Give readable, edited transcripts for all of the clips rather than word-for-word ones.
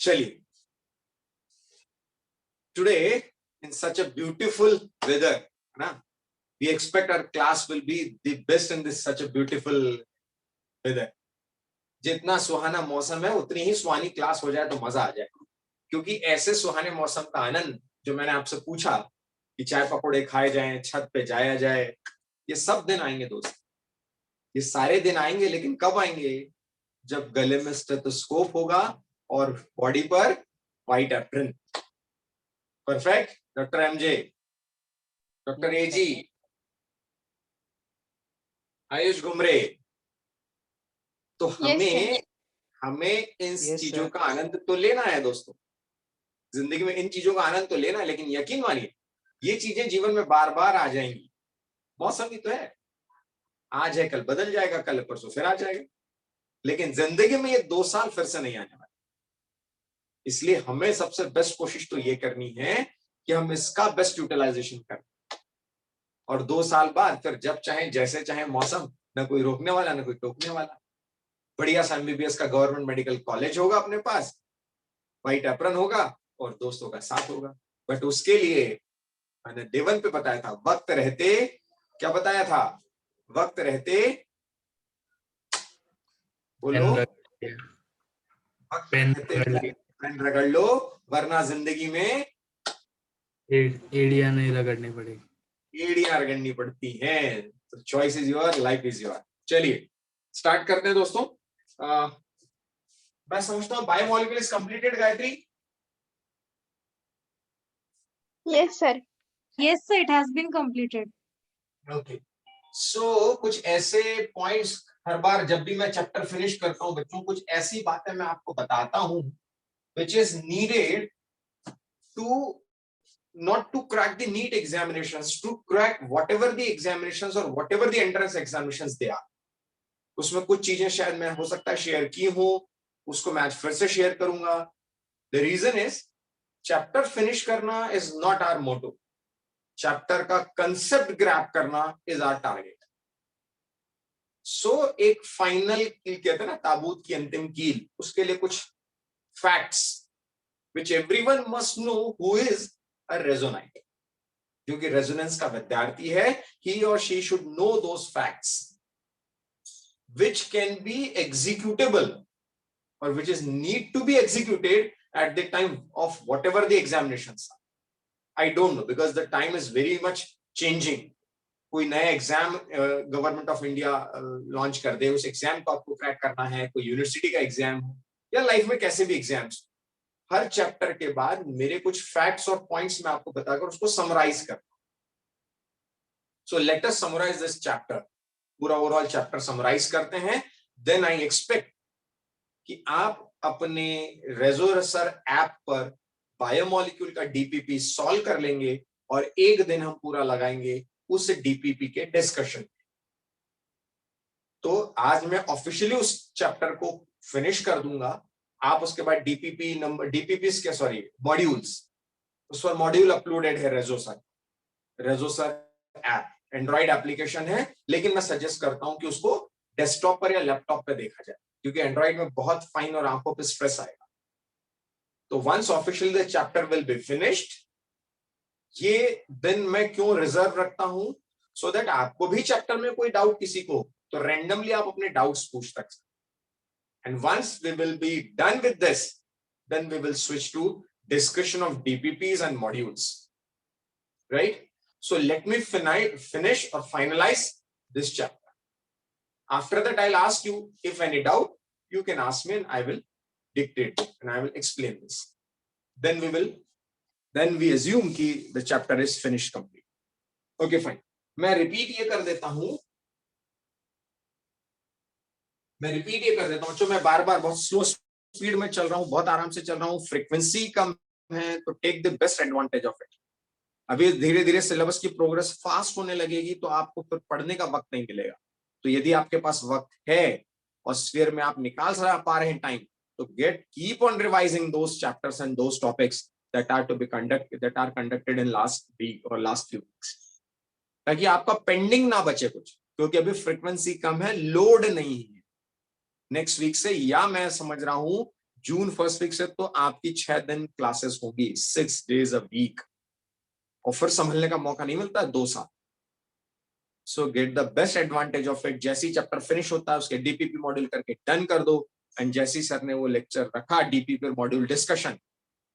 चलिए, today in such a beautiful weather, ना, we expect our class will be the best in this such a beautiful weather. जितना सुहाना मौसम है उतनी ही सुहानी class हो जाए तो मजा आ जाए, क्योंकि ऐसे सुहाने मौसम का आनंद जो मैंने आपसे पूछा कि चाय पकौड़े खाए जाएं, छत पे जाया जाए, ये सब दिन आएंगे दोस्त, ये सारे दिन आएंगे। लेकिन कब आएंगे? जब गले में स्टेथोस्कोप होगा और बॉडी पर white apron. Perfect doctor MJ, doctor AG, Ayush Ghumre. तो हमें इन चीजों का आनंद तो लेना है दोस्तों, जिंदगी में इन चीजों का आनंद तो लेना है। लेकिन यकीन मानिए ये चीजें जीवन में बार बार आ जाएंगी। मौसम ही तो है, आज है कल बदल जाएगा, कल परसों फिर आ जाएगा। लेकिन जिंदगी में ये 2 साल फिर से नहीं आने वाले। इसलिए हमें सबसे बेस्ट कोशिश तो ये करनी है कि हम इसका बेस्ट यूटिलाइजेशन करें, और 2 साल बाद फिर जब चाहे जैसे चाहे मौसम, ना कोई रोकने वाला ना कोई टोकने वाला। बढ़िया सा एमबीबीएस का गवर्नमेंट मेडिकल कॉलेज होगा अपने पास, व्हाइट एप्रन होगा और दोस्तों का साथ होगा। बट उसके लिए मैंने डे 1 पे बताया था, वक्त रहते, क्या बताया था? वक्त रहते, बोलो, वक्त रहते पेन रगड़ लो, वरना जिंदगी में एड़ियां नहीं रगड़नी पड़ेगी, एड़ियां रगड़नी पड़ती हैं। तो choice is your, life is your. चलिए स्टार्ट करते हैं दोस्तों। मैं समझता हूँ biomolecule is completed. Gayatri? Yes, sir. Yes, sir, it has been completed. Okay, so कुछ ऐसे पॉइंट्स हर बार जब भी मैं चैप्टर फिनिश करता हूँ बच्चों, कुछ ऐसी बातें मैं आपको बताता हूँ which is needed to not to crack the NEET examinations, to crack whatever the examinations or whatever the entrance examinations they are. उसमें कुछ चीजें शायद मैं हो सकता है शेयर की हूं, उसको मैं आज फिर से शेयर करूंगा। The reason is chapter finish करना is not our motto. Chapter का कंसेप्ट ग्रैब करना इज आवर टारगेट। सो एक फाइनल कील कहते हैं ना, ताबूत की अंतिम कील, उसके लिए कुछ facts which everyone must know who is a resonite. जो कि रेजोनेंस का विद्यार्थी है, ही और she should know those facts which can be executable और which is need to be executed at the time of whatever the examinations are. I don't know because the time is very much changing. कोई नया exam government of India launch कर दे, उस exam को आपको crack करना है, कोई university का एग्जाम हो या लाइफ में कैसे भी एग्जाम्स, हर चैप्टर के बाद मेरे कुछ फैक्ट्स और पॉइंट्स मैं आपको बताकर उसको समराइज कर। So let us summarize this chapter. पूरा ओवरऑल चैप्टर समराइज करते हैं, देन आई एक्सपेक्ट कि आप अपने रेजोरेसर ऐप पर बायोमोलिक्यूल का डीपीपी सॉल्व कर लेंगे और एक दिन हम पूरा लगाएंगे उस डीपीपी के डिस्कशन। तो आज मैं ऑफिशियली उस चैप्टर को फिनिश कर दूंगा। आप उसके बाद डीपीपी नंबर, डीपीपी के सॉरी मॉड्यूल्स, उस पर मॉड्यूल अपलोडेड है रेजोसर ऐप, एंड्रॉइड एप्लीकेशन है, लेकिन मैं सजेस्ट करता हूं कि उसको डेस्कटॉप पर या लैपटॉप पे देखा जाए, क्योंकि एंड्रॉइड में बहुत फाइन और आंखों पे स्ट्रेस आएगा। तो once officially the chapter will be finished, ये दिन मैं क्यों रिजर्व रखता हूं? सो दैट आपको भी चैप्टर में कोई डाउट किसी को, तो रैंडमली आप अपने डाउट्स पूछ सकते हैं। And once we will be done with this, then we will switch to discussion of DPPs and modules, right? So let me finish or finalize this chapter. After that I'll ask you if any doubt, you can ask me and I will dictate and I will explain this. Then we assume कि the chapter is finished complete. Okay, fine. मैं repeat ये कर देता हूं, जो मैं बार बार बहुत slow speed में चल रहा हूं, बहुत आराम से चल रहा हूं, फ्रीक्वेंसी कम है, तो take the best advantage of it. अभी धीरे धीरे सिलेबस की प्रोग्रेस फास्ट होने लगेगी, तो आपको फिर पढ़ने का वक्त नहीं मिलेगा। तो यदि आपके पास वक्त है और स्फीयर में आप निकाल पा रहे हैं टाइम, तो keep on revising those chapters and those topics that are conducted in last week or last few weeks, ताकि आपका पेंडिंग ना बचे कुछ, क्योंकि अभी फ्रीक्वेंसी कम है, लोड नहीं है। नेक्स्ट वीक से, या मैं समझ रहा हूं जून फर्स्ट वीक से तो आपकी 6 दिन क्लासेस होगी, 6 days a week, और फिर संभलने का मौका नहीं मिलता 2 साल। सो get the best advantage of it. जैसे ही चैप्टर फिनिश होता है उसके डीपीपी मॉड्यूल करके डन कर दो, एंड जैसे ही सर ने वो लेक्चर रखा डीपीपी मॉड्यूल डिस्कशन,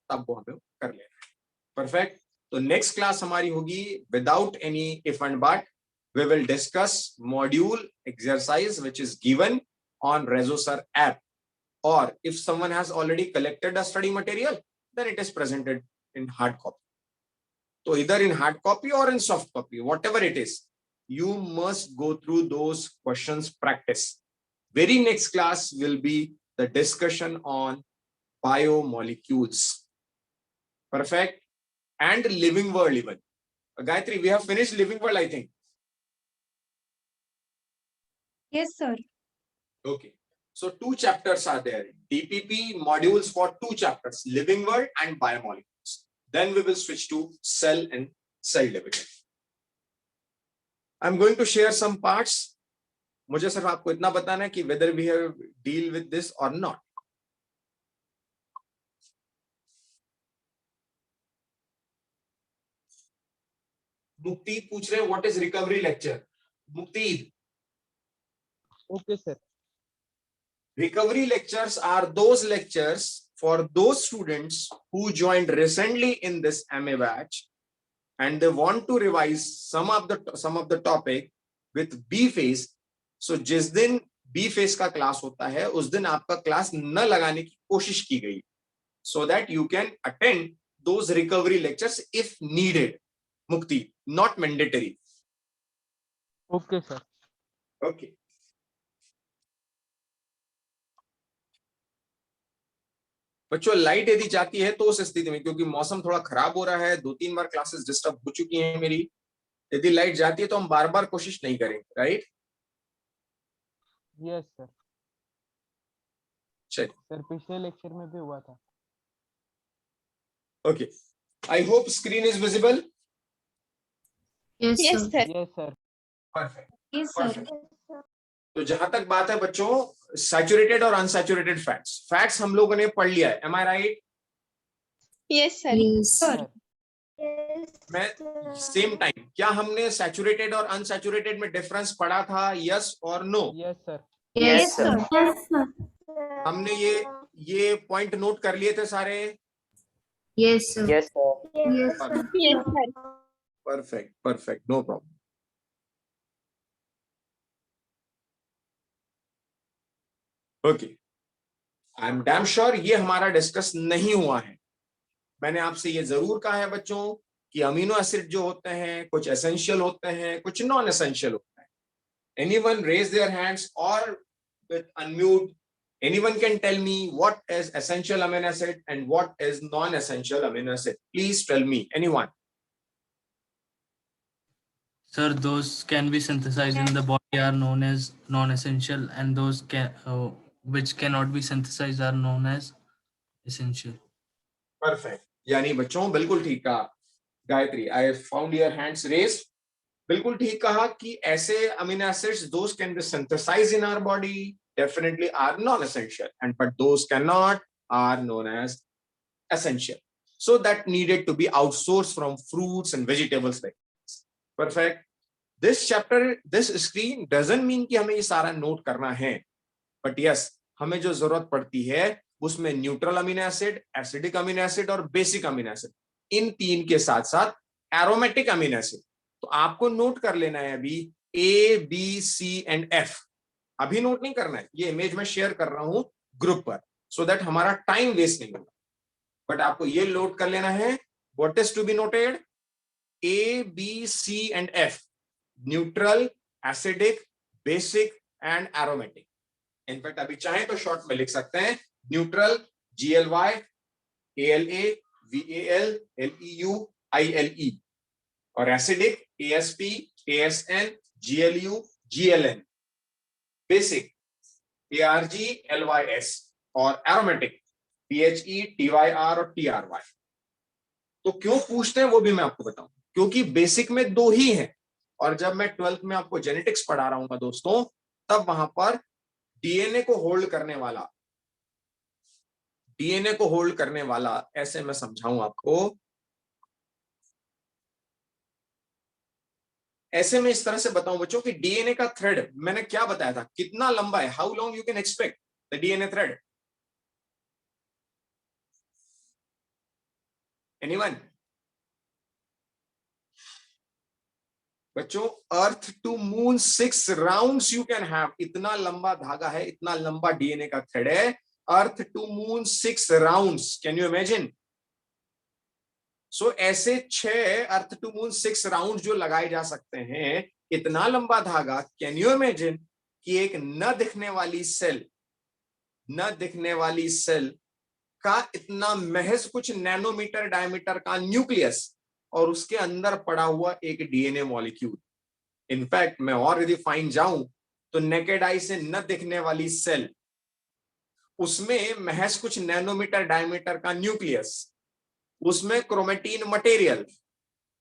तब वो हमें कर लेना है। परफेक्ट। तो नेक्स्ट क्लास हमारी होगी without any if and but, we will discuss module exercise which is given on ResoSir app, or if someone has already collected a study material, then it is presented in hard copy. So either in hard copy or in soft copy, whatever it is, you must go through those questions, practice. Very next class will be the discussion on biomolecules. Perfect. And living world even. Gayatri, we have finished living world, I think. Yes, sir. Okay, so 2 chapters are there. DPP modules for 2 chapters, living world and biomolecules. Then we will switch to cell and cell division. I'm going to share some parts. मुझे सिर्फ आपको इतना बताना है कि whether we have deal with this or not. मुक्ति पूछ रहे हैं what is recovery lecture. मुक्ति, Okay, sir. recovery lectures are those lectures for those students who joined recently in this MA batch and they want to revise some of the topic with B phase. So जिस दिन B phase का class होता है उस दिन आपका class न लगाने की कोशिश की गई, so that you can attend those recovery lectures if needed. Mukti, not mandatory. Okay, sir. Okay. बच्चों लाइट यदि जाती है तो उस स्थिति में, क्योंकि मौसम थोड़ा खराब हो रहा है, 2-3 बार क्लासेस डिस्टर्ब हो चुकी हैं मेरी, यदि लाइट जाती है तो हम बार बार कोशिश नहीं करेंगे, राइट? Yes, sir. चलिए, सर पिछले लेक्चर में भी हुआ था। Okay, I hope screen is visible. Yes, sir. Yes, sir. Perfect, Yes, sir. Perfect. तो जहां तक बात है बच्चों, सैचुरेटेड और अनसैचुरेटेड फैट्स हम लोगों ने पढ़ लिया है, M I right? Yes, sir. Sir. मैं सेम टाइम, क्या हमने सैचुरेटेड और अनसैचुरेटेड में डिफरेंस पढ़ा था, यस और no? Yes, sir. Yes, sir. हमने ये पॉइंट नोट कर लिए थे सारे? Yes, sir. Yes, sir. Yes, sir. Perfect, perfect, no problem. Okay, I am damn sure ये हमारा डिस्कस नहीं हुआ है। मैंने आपसे ये जरूर कहा है बच्चों कि अमीनो एसिड जो होते हैं कुछ एसेंशियल होते हैं, कुछ नॉन एसेंशियल होते हैं। एनीवन रेज देयर हैंड्स और with unmute, anyone can tell me what is essential amino acid and what is non essential amino acid? Please tell me, anyone. Sir, those can be synthesized in the body are known as non-essential, and those which cannot be synthesized are known as essential. Perfect, यानी बच्चों बिल्कुल ठीक कहा Gayatri, I found your hands raised. बिल्कुल ठीक कहा कि ऐसे amino acids those can be synthesized in our body, definitely are non essential, and but those can not are known as essential, so that needed to be outsourced from fruits and vegetables. Perfect. This chapter, this screen doesn't mean कि हमें ये सारा note करना है, but yes हमें जो जरूरत पड़ती है उसमें neutral amino acid, acidic amino acid और बेसिक अमीनो एसिड, इन 3 के साथ साथ एरोमेटिक अमीनो एसिड। तो आपको नोट कर लेना है अभी ए, बी, सी एंड एफ। अभी नोट नहीं करना है, ये इमेज में शेयर कर रहा हूं ग्रुप पर, सो दैट हमारा टाइम वेस्ट नहीं होगा। बट आपको ये नोट कर लेना है, what is to be noted? A, B, C and F, neutral, acidic, basic and aromatic. In fact अभी चाहें तो शॉर्ट में लिख सकते हैं, neutral GLY, ALA, VAL, LEU, ILE, और acidic ASP, ASN, GLU, GLN, basic ARG, LYS, और aromatic PHE, TYR और TRY। तो क्यों पूछते हैं वो भी मैं आपको बताऊं, क्योंकि बेसिक में 2 ही हैं, और जब मैं 12th में आपको जेनेटिक्स पढ़ा रहा हूं दोस्तों, तब वहां पर DNA को होल्ड करने वाला डीएनए को होल्ड करने वाला, ऐसे मैं समझाऊं आपको, ऐसे में इस तरह से बताऊं बच्चों कि डीएनए का थ्रेड मैंने क्या बताया था, कितना लंबा है, how long you can expect the DNA thread, anyone? बच्चों earth to moon 6 rounds you can have, इतना लंबा धागा है, इतना लंबा डीएनए का थ्रेड है, earth to moon 6 rounds, can you imagine? So ऐसे 6 अर्थ टू मून 6 राउंड जो लगाए जा सकते हैं, इतना लंबा धागा, कैन यू इमेजिन कि एक न दिखने वाली सेल, न दिखने वाली सेल का इतना महज कुछ नैनोमीटर डायमीटर का न्यूक्लियस और उसके अंदर पड़ा हुआ एक डीएनए मॉलिक्यूल। इनफैक्ट मैं और यदि फाइन जाऊं तो नेकेड आई से न दिखने वाली सेल, उसमें महज कुछ नैनोमीटर डायमीटर का न्यूक्लियस, उसमें क्रोमेटीन मटेरियल,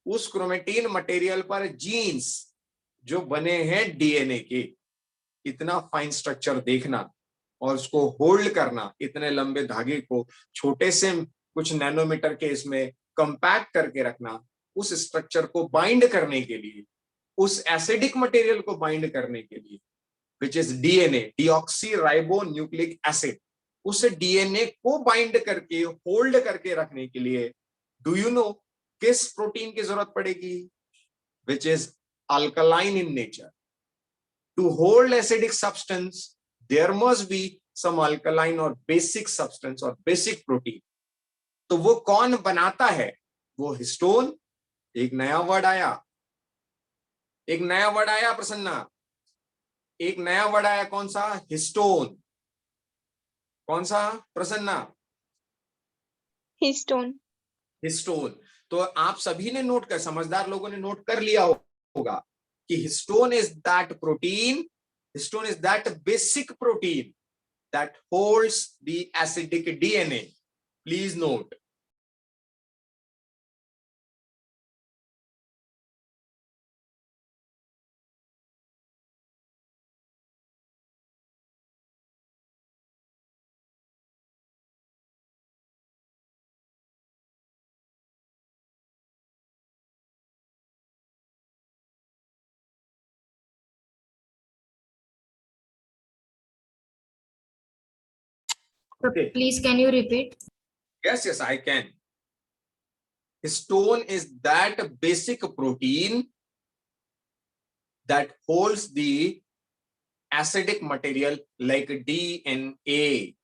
उस क्रोमेटीन मटेरियल पर जीन्स जो बने हैं डीएनए के, इतना फाइन स्ट्रक्चर देखना और उसको होल्ड करना, इतने लंबे धागे को छोटे से कुछ नैनोमीटर के इसमें कंपैक्ट करके रखना, उस स्ट्रक्चर को बाइंड करने के लिए, उस एसिडिक मटेरियल को बाइंड करने के लिए, which is DNA, deoxy ribo nucleic acid, उस डीएनए को बाइंड करके होल्ड करके रखने के लिए डू यू नो किस प्रोटीन की जरूरत पड़ेगी? Which is alkaline in nature. To hold acidic substance there must be some alkaline और बेसिक सब्सटेंस और बेसिक प्रोटीन। तो वो कौन बनाता है? वो हिस्टोन। एक नया वर्ड आया, एक नया वर्ड आया प्रसन्ना, एक नया वर्ड आया, कौन सा? हिस्टोन। कौन सा प्रसन्ना? हिस्टोन। हिस्टोन। तो आप सभी ने नोट कर, समझदार लोगों ने नोट कर लिया होगा कि histone is that protein, histone is that basic protein that holds the acidic DNA. Please note. Okay. Please, can you repeat? Yes, yes, I can. Histone is that basic protein that holds the acidic material like DNA.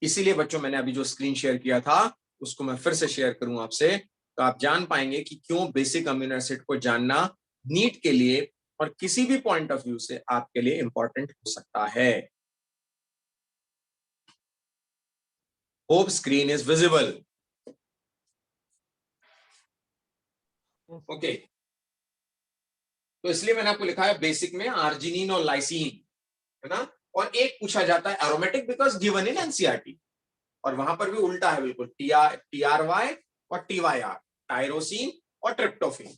इसीलिए बच्चों मैंने अभी जो screen share किया था उसको मैं फिर से शेयर करूं आपसे, तो आप जान पाएंगे कि क्यों बेसिक अमीनो एसिड को जानना नीट के लिए और किसी भी पॉइंट ऑफ व्यू से आपके लिए इंपॉर्टेंट हो सकता है। Hope screen is visible. Okay, तो इसलिए मैंने आपको लिखा है बेसिक में आर्जिनिन और लाइसिन, है ना। और एक पूछा जाता है aromatic because given in NCERT, और वहां पर भी उल्टा है बिल्कुल, टीआरवाई और टीवाईआर, टायरोसिन और ट्रिप्टोफेन।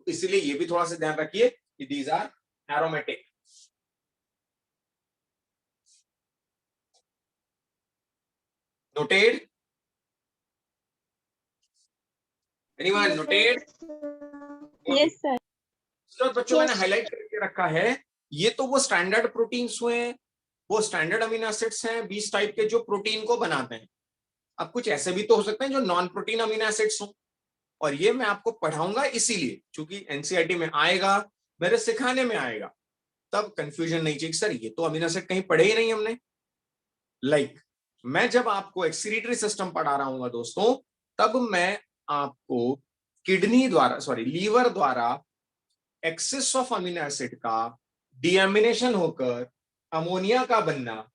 इसलिए ये भी थोड़ा सा ध्यान रखिए कि these are aromatic. Noted? Anyone noted? Yes sir. तो बच्चों मैंने हाईलाइट करके रखा है, ये तो वो स्टैंडर्ड प्रोटीन्स हुए, वो स्टैंडर्ड अमीनो एसिड्स हैं 20 टाइप के जो प्रोटीन को बनाते हैं। अब कुछ ऐसे भी तो हो सकते हैं जो नॉन प्रोटीन अमीनो एसिड्स हो, और ये मैं आपको पढ़ाऊंगा इसीलिए क्योंकि एनसीईआरटी में आएगा, मेरे सिखाने में आएगा, तब कंफ्यूजन नहीं चाहिए सर ये तो अमीनो एसिड कहीं पढ़े ही नहीं हमने। मैं जब आपको एक्सक्रीटरी सिस्टम पढ़ा रहा हूँ दोस्तों, तब मैं आपको किडनी द्वारा, सॉरी लीवर द्वारा एक्सेस ऑफ अमीनो एसिड का डीएमिनेशन होकर अमोनिया का बनना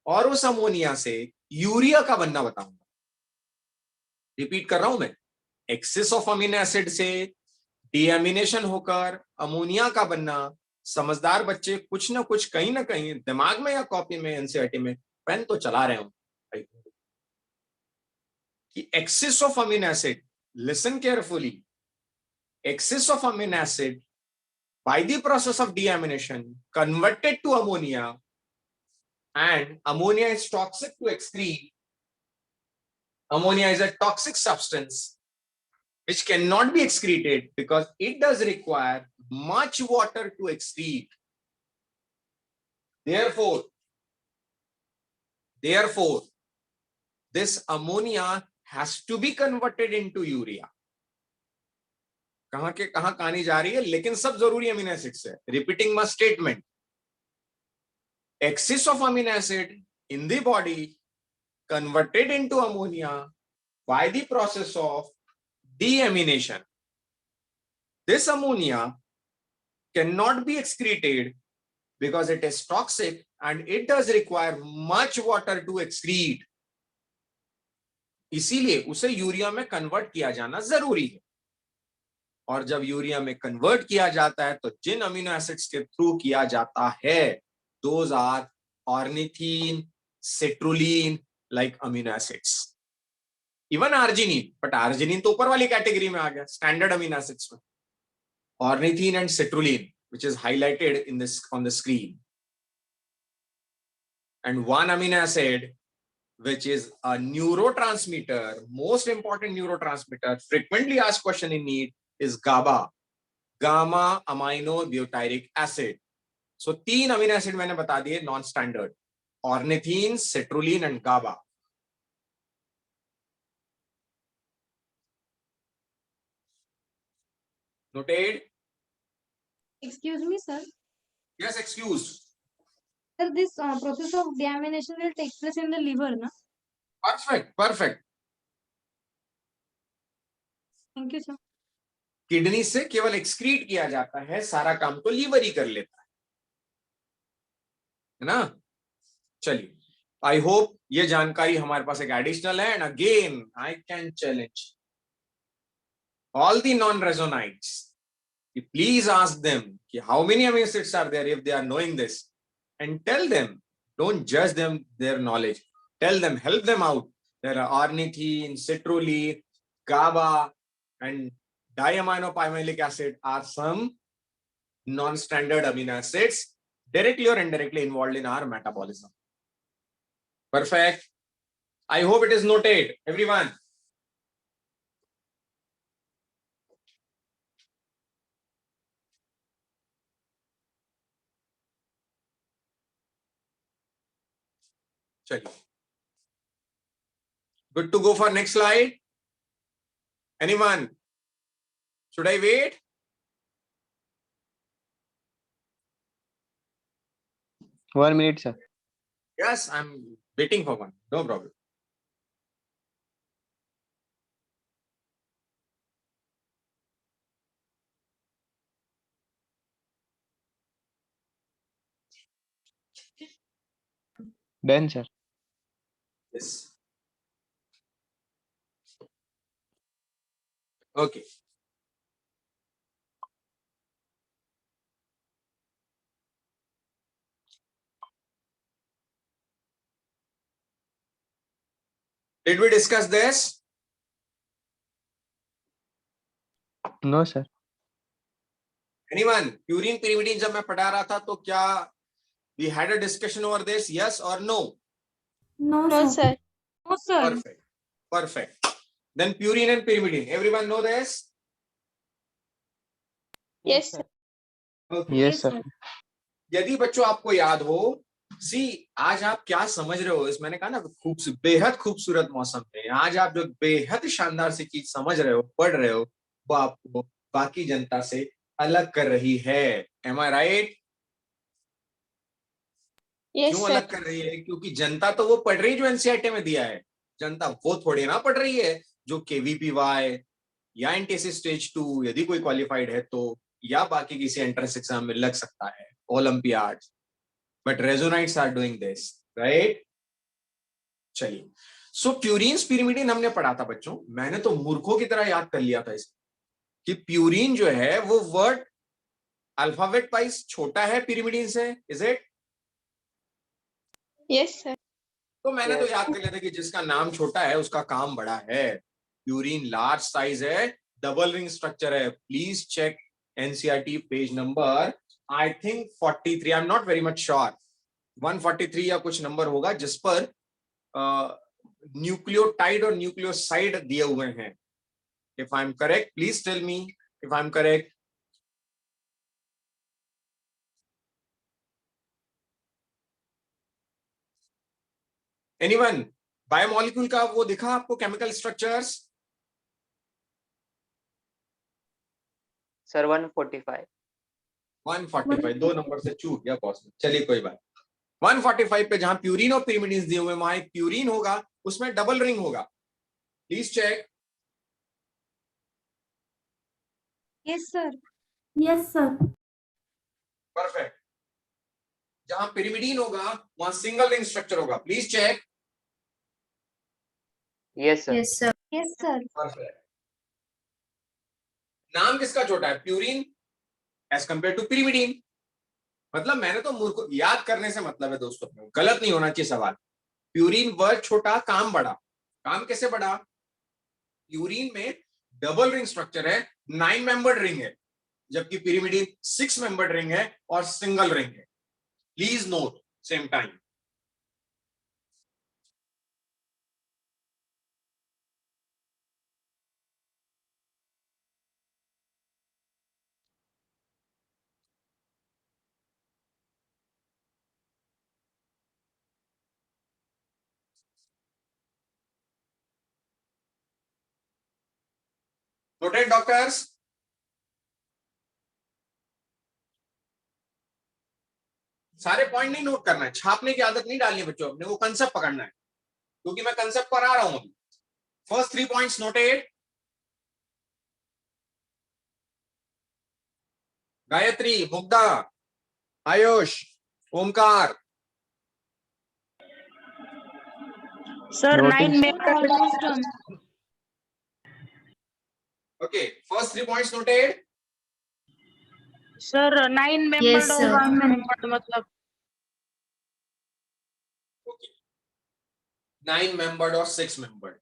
और उस अमोनिया से यूरिया का बनना बताऊंगा। रिपीट कर रहा हूं मैं, एक्सेस ऑफ अमीनो एसिड से डीएमिनेशन होकर अमोनिया का बनना। समझदार बच्चे कुछ ना कुछ कहीं ना कहीं दिमाग में या कॉपी में एनसीईआरटी में पेन तो चला रहे हो कि excess of amino acid, listen carefully, excess of amino acid by the process of deamination converted to ammonia, and ammonia is toxic to excrete. Ammonia is a toxic substance which cannot be excreted because it does require much water to excrete. Therefore, this ammonia has to be converted into urea. कहां के कहां कहानी जा रही है, लेकिन सब जरूरी अमीनो एसिड्स है. Repeating my statement. Excess of amino acid in the body converted into ammonia by the process of deamination. This ammonia cannot be excreted because it is toxic and it does require much water to excrete. इसीलिए उसे urea में convert किया जाना जरूरी है. और जब urea में कन्वर्ट किया जाता है तो जिन अमीनो एसिड्स के थ्रू किया जाता है, those are ornithine, citrulline like amino acids. Even arginine, but arginine तो ऊपर वाली कैटेगरी में आ गया, स्टैंडर्ड अमीनो एसिड्स में. Ornithine and citrulline, which is highlighted in this on the screen, and one amino acid which is a neurotransmitter, most important neurotransmitter, frequently asked question in NEET, is GABA, gamma amino butyric acid. So 3 amino acid मैंने बता दिए non standard, ornithine, citrulline and GABA. Noted? Excuse me, sir. Yes, excuse. Sir, this process of deamination will take place in the liver, na? Perfect, perfect. Thank you, sir. Kidney से केवल excrete किया जाता है, सारा काम तो liver ही कर लेता है ना. चलिए, आई होप ये जानकारी हमारे पास एक एडिशनल है. And again I can challenge all the non resonites, please ask them कि how many amino acids are there if they are knowing this, and tell them, don't जज them their knowledge, tell them, help them out. There are ornithine, citrulline, GABA and diaminopyruvic acid are some non-standard amino acids directly or indirectly involved in our metabolism. Perfect. I hope it is noted, everyone. Chaliye. Good to go for next slide. Anyone? Should I wait? One minute, sir. Yes, I'm waiting for one. No problem. Done, sir. Yes. Okay. Did we discuss this? No, sir. Anyone? Purine, pyrimidine जब मैं पढ़ा रहा था तो क्या we had a discussion over this? Yes or no? No, No, sir. sir. No, sir. Perfect. Perfect. Then purine and pyrimidine. Everyone know this? Yes, sir. Okay. Yes, sir. यदि बच्चों आपको याद हो, आज आप क्या समझ रहे हो, इस मैंने कहा ना बेहद खूबसूरत मौसम में आज आप जो बेहद शानदार सी चीज समझ रहे हो, पढ़ रहे हो, वो आपको बाकी जनता से अलग कर रही है. Am I right? Yes, क्यों sir. अलग कर रही है? क्योंकि जनता तो वो पढ़ रही जो एनसीईआरटी में दिया है. जनता वो थोड़ी ना पढ़ रही है जो केवीपीवाई या एनटीएससी स्टेज 2 यदि कोई क्वालिफाइड है तो, या बाकी किसी एंट्रेंस एग्जाम में लग सकता है, olympiad. But resonites are doing this, right? चलिए, सो प्यूरिन pyrimidine हमने पढ़ा था बच्चों. मैंने तो मूर्खों की तरह याद कर लिया था इसे कि प्यूरिन जो है वो वर्ड अल्फाबेट वाइज छोटा है pyrimidine से. Is it? Yes, sir. तो मैंने तो याद कर लिया था कि जिसका नाम छोटा है उसका काम बड़ा है. प्यूरिन लार्ज साइज है, डबल रिंग स्ट्रक्चर है. Please check NCERT page number I think 43, I am not very much sure, 143 या कुछ नंबर होगा, जिस पर न्यूक्लियोटाइड और न्यूक्लियोसाइड दिए हुए हैं. If I am correct, please tell me if I am correct. Anyone? Biomolecule का वो दिखा आपको केमिकल स्ट्रक्चर्स? सर 145. 145 दो नंबर से चूक गया बॉस. चलिए कोई बात. 145 पे जहां प्यूरिन और पिरिमिडीन दिए हुए, वहां एक प्यूरिन होगा, उसमें डबल रिंग होगा. Please check. Yes, sir. Yes, sir. Perfect. जहां पिरिमिडीन होगा वहां सिंगल रिंग स्ट्रक्चर होगा. Please check. Yes, sir. Yes, sir. Yes, sir. Perfect. नाम किसका छोटा है? Purine as compare to pyrimidine. मतलब मैंने तो मूर्ख, याद करने से मतलब है दोस्तों, गलत नहीं होना चाहिए सवाल. प्यूरिन वर्ड छोटा, काम बड़ा. काम कैसे बड़ा? प्यूरिन में डबल रिंग स्ट्रक्चर है, 9 मेंबर्ड रिंग है, जबकि पिरिमिडीन 6 मेंबर्ड रिंग है और सिंगल रिंग है. Please note same time. Noted doctors? सारे पॉइंट नहीं नोट करना है, छापने की आदत नहीं डालनी है बच्चों, अपने को कंसेप्ट पकड़ना है, क्योंकि मैं कंसेप्ट पर आ रहा हूं. First 3 points noted. Gayatri, Mugdha, Ayush, Omkar. Sir, Noting. 9 members. Almost done. Okay, first 3 points noted. Sir, 9 members. Yes, और sir. 1 member मतलब. Okay. 9 membered और 6 membered.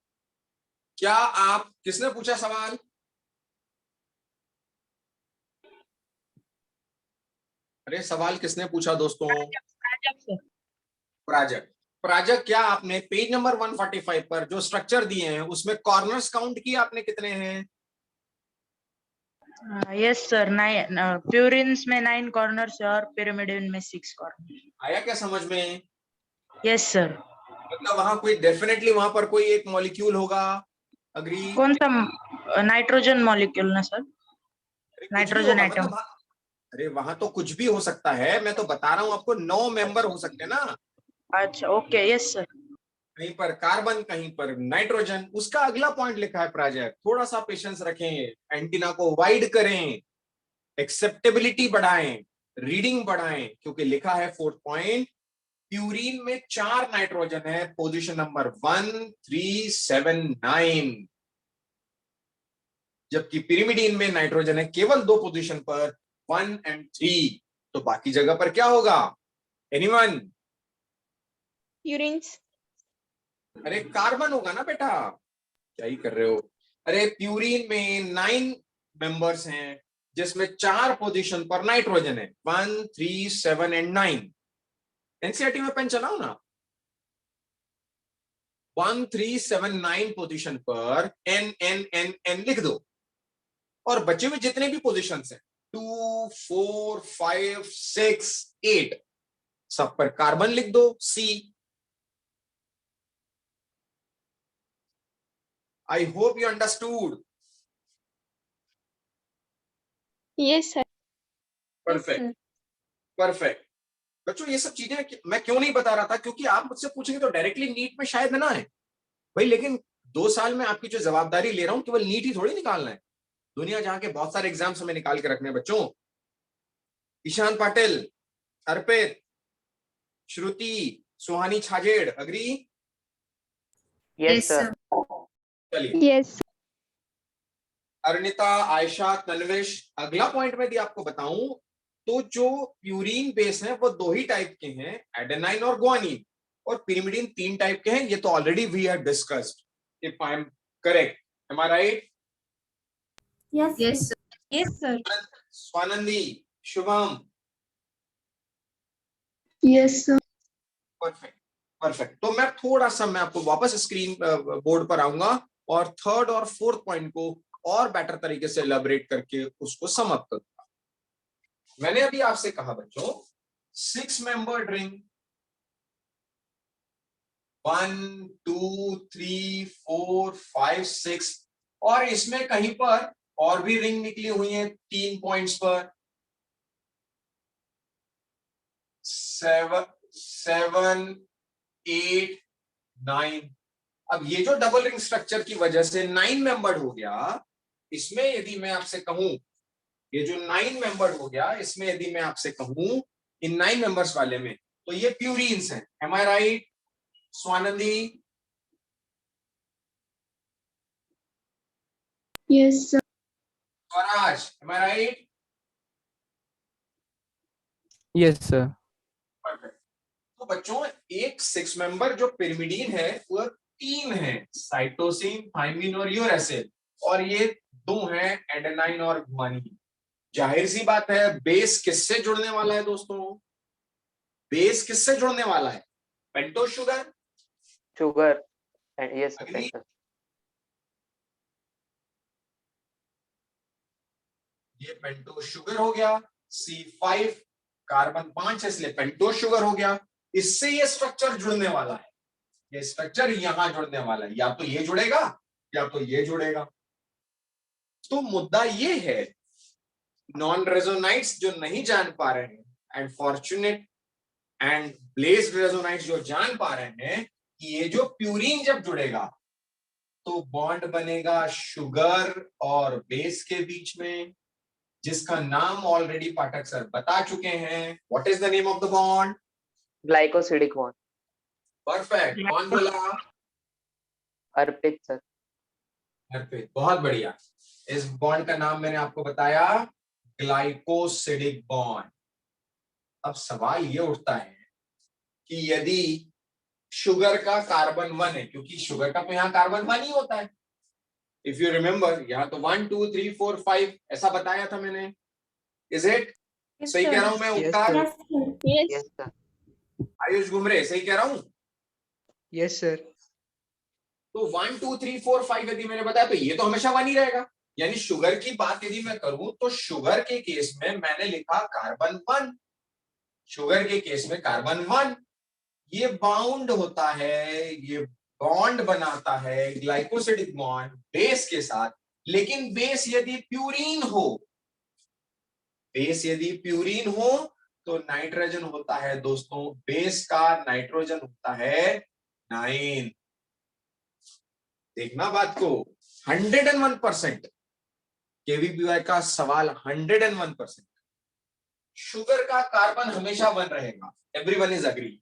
क्या आप, किसने पूछा सवाल? अरे सवाल किसने पूछा दोस्तों? प्राजक. प्राजक, क्या आपने पेज नंबर 145 पर जो स्ट्रक्चर दिए हैं उसमें कॉर्नर्स काउंट किए आपने कितने हैं? Yes, sir. 9 purines में 9 corners है और pyrimidine में 6 corners. आया क्या समझ में? Yes, sir. मतलब वहां कोई डेफिनेटली वहां पर कोई एक मॉलिक्यूल होगा. अग्री? कौन सा नाइट्रोजन मॉलिक्यूल ना सर? Nitrogen atom. अरे वहां तो कुछ भी हो सकता है, मैं तो बता रहा हूं आपको, 9 मेंबर हो सकते हैं ना. अच्छा, ओके. Yes sir. कहीं पर कार्बन, कहीं पर नाइट्रोजन. उसका अगला पॉइंट लिखा है प्राजक्त, थोड़ा सा पेशेंस रखें, एंटीना को वाइड करें, एक्सेप्टेबिलिटी बढ़ाएं, रीडिंग बढ़ाएं, क्योंकि लिखा है 4th पॉइंट, प्यूरिन में 4 नाइट्रोजन है, पोजीशन नंबर 1, 3, 7, 9, जबकि पिरिमिडीन में नाइट्रोजन है केवल 2 पोजीशन पर, 1 और 3. तो बाकी जगह पर क्या होगा? एनीवन? प्यूरिन्स. अरे कार्बन होगा ना बेटा, क्या ही कर रहे हो? अरे प्यूरिन में 9 मेंबर्स हैं, जिसमें 4 पोजीशन पर नाइट्रोजन है, 1, 3, 7 और 9. एनसीईआरटी में पेन चलाओ ना. 1, 3, 7, 9 पोजीशन पर n n n n लिख दो, और बचे हुए जितने भी पोजीशंस हैं 2, 4, 5, 6, 8 सब पर कार्बन लिख दो, C. I hope you understood. Yes sir. Perfect. Perfect. बच्चों ये सब चीजें मैं क्यों नहीं बता रहा था, क्योंकि आप मुझसे पूछेंगे तो डायरेक्टली नीट में शायद ना है भाई, लेकिन 2 साल में आपकी जो जवाबदारी ले रहा हूं, केवल नीट ही थोड़ी निकालना है, दुनिया जहां के बहुत सारे एग्जाम्स हमें निकाल के रखने हैं बच्चों. ईशान पाटिल, अर्पित, श्रुति, सुहानी छाजेड़, अग्री? Yes, sir. चलिए. Yes. अरुणिता, आयशा, तन्विश, अगला पॉइंट में भी आपको बताऊं तो जो प्यूरिन बेस है वो 2 ही टाइप के हैं, एडेनाइन और ग्वानिन, और पिरिमिडीन 3 टाइप के हैं. ये तो already we have discussed, if I am correct. Am I right? Yes. Yes, sir. Yes, sir. Swanandi, Shubham, Yes, sir. Perfect perfect. तो मैं आपको वापस स्क्रीन बोर्ड पर आऊंगा और थर्ड और फोर्थ पॉइंट को और बेटर तरीके से एलैबोरेट करके उसको सम अप करूंगा। मैंने अभी आपसे कहा बच्चों 6 मेंबर रिंग 1 2 3 4 5 6 और इसमें कहीं पर और भी रिंग निकली हुई है 3 पॉइंट्स पर 7 7 8 9। अब ये जो डबल रिंग स्ट्रक्चर की वजह से 9 मेंबर्ड हो गया, इसमें यदि मैं आपसे कहूं ये जो 9 मेंबर्ड हो गया, इसमें यदि मैं आपसे कहूं इन 9 मेंबर्स वाले में, तो ये प्यूरीन्स हैं। Am I right Swanandi? Yes, sir. Swaraj, am I right? Yes, sir. Perfect. तो बच्चों एक 6 मेंबर जो पिरिमिडीन है वो 3 है, साइटोसिन, थाइमिन और यूरेसिल, और ये 2 हैं एडेनाइन और गुआनिन। जाहिर सी बात है बेस किससे जुड़ने वाला है दोस्तों? बेस किससे जुड़ने वाला है? Pentose sugar. sugar and yes, sir. Agree? Pentose. ये पेंटोज शुगर हो गया, C5 कार्बन 5 है इसलिए पेंटोज शुगर हो गया। इससे ये स्ट्रक्चर जुड़ने वाला है, ये स्ट्रक्चर यहां जुड़ने वाला है, या तो ये जुड़ेगा या तो ये जुड़ेगा। तो मुद्दा ये है नॉन रेजोनाइट्स जो नहीं जान पा रहे हैं एंड फॉर्चुनेट एंड ब्लेस्ड रेजोनाइट्स जो जान पा रहे हैं कि ये जो प्यूरीन जब जुड़ेगा तो बॉन्ड बनेगा शुगर और बेस के बीच में, जिसका नाम ऑलरेडी पाठक सर बता चुके हैं। What is the name of the bond? Glycosidic bond. Perfect. कौन बोला? Arpit, sir. अर्पित, बहुत बढ़िया। इस बॉन्ड का नाम मैंने आपको बताया ग्लाइकोसिडिक बॉन्ड। अब सवाल ये उठता है कि यदि शुगर का कार्बन 1 है, क्योंकि शुगर का तो यहाँ कार्बन 1 ही होता है, इफ यू रिमेंबर यहाँ तो 1 2 3 4 5 ऐसा बताया था मैंने। Is it? Yes, सही sir. कह रहा हूं मैं उपकार? Yes, sir. Yes. Yes, sir. Ayush Ghumare सही कह रहा हूं? Yes, sir. तो 1 2 3 4 5 यदि मैंने बताया तो ये तो हमेशा 1 ही रहेगा। यानी शुगर की बात यदि मैं करूं तो शुगर के केस में मैंने लिखा कार्बन 1, शुगर के केस में कार्बन 1 ये बाउंड होता है, ये बॉन्ड बनाता है ग्लाइकोसिडिक बॉन्ड बेस के साथ। लेकिन बेस यदि प्यूरीन हो, बेस यदि प्यूरीन हो तो नाइट्रोजन होता है दोस्तों, बेस का नाइट्रोजन होता है 9। देखना बात को, 101% केवीपीवाई का सवाल 101%। शुगर का कार्बन हमेशा 1 रहेगा, एवरीवन इज अग्री।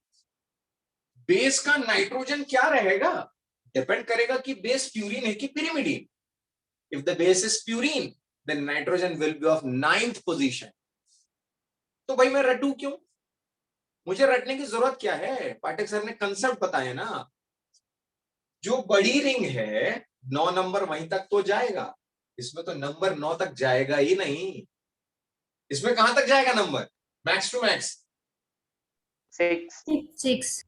बेस का नाइट्रोजन क्या रहेगा? डिपेंड करेगा कि बेस प्यूरीन है कि pyrimidine. If the base is purine then nitrogen will be of 9th position. तो भाई मैं रटूं क्यों? मुझे रटने की जरूरत क्या है? पाठक सर ने कंसेप्ट बताया ना, जो बड़ी रिंग है 9 नंबर वहीं तक तो जाएगा, इसमें तो नंबर 9 तक जाएगा ही नहीं। इसमें कहां तक जाएगा number? Max to max 6. 6.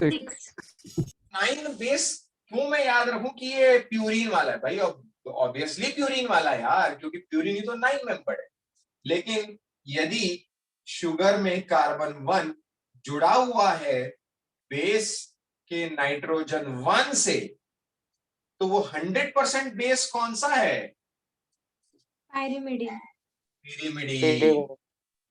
9 base. क्यों मैं याद रखूं कि ये प्यूरीन वाला है? भाई ऑब्वियसली प्यूरीन वाला है यार, क्योंकि प्यूरीन ही तो 9 मेंबर है। लेकिन यदि शुगर में कार्बन 1 जुड़ा हुआ है बेस के नाइट्रोजन 1 से, तो वो 100% बेस कौन सा है? Pyrimidine. पिरिमिडीन।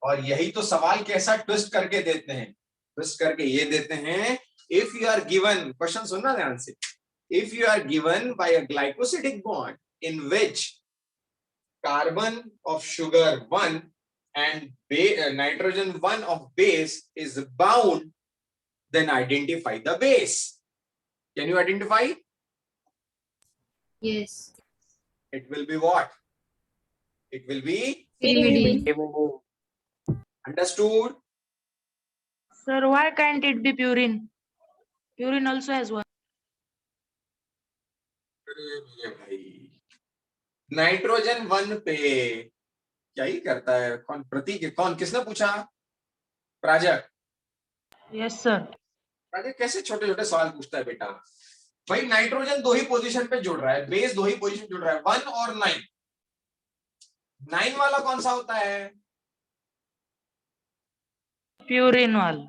और यही तो सवाल कैसा ट्विस्ट करके देते हैं, ट्विस्ट करके ये देते हैं, if you are given, question सुनना ध्यान से, if you are given by a glycosidic bond in which carbon of sugar 1 and nitrogen 1 of base is bound, then identify the base. Can you identify? Yes. It will be what? It will be Pyrimidine. understood. Sir, why can't it be purine? Purine also has one. अरे मेरे भाई, nitrogen 1 पे क्या ही करता है कौन, प्रतीक? कौन, किसने पूछा? प्राजक। Yes, sir. प्राजक कैसे छोटे छोटे सवाल पूछता है बेटा? भाई नाइट्रोजन 2 ही पोजीशन पे जुड़ रहा है, बेस 2 ही पोजीशन जुड़ रहा है, 1 और 9। 9 वाला कौन सा होता है? Purine वाला.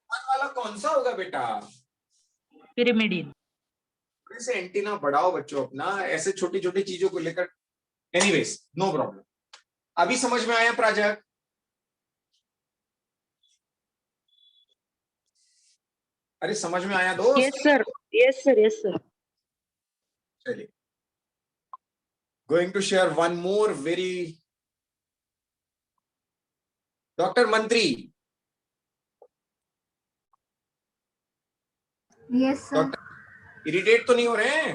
1 वाला कौन सा होगा बेटा? Pyrimidine. थोड़े से एंटीना बढ़ाओ बच्चों अपना, ऐसे छोटी छोटी चीजों को लेकर। Anyways, no problem. अभी समझ में आया प्राजक? अरे समझ में आया दोस्त? Yes, sir. Yes, sir. Yes, sir. चलिए, going to share one more very, doctor Mantri, Yes, sir. Doctor irritate तो नहीं हो रहे हैं?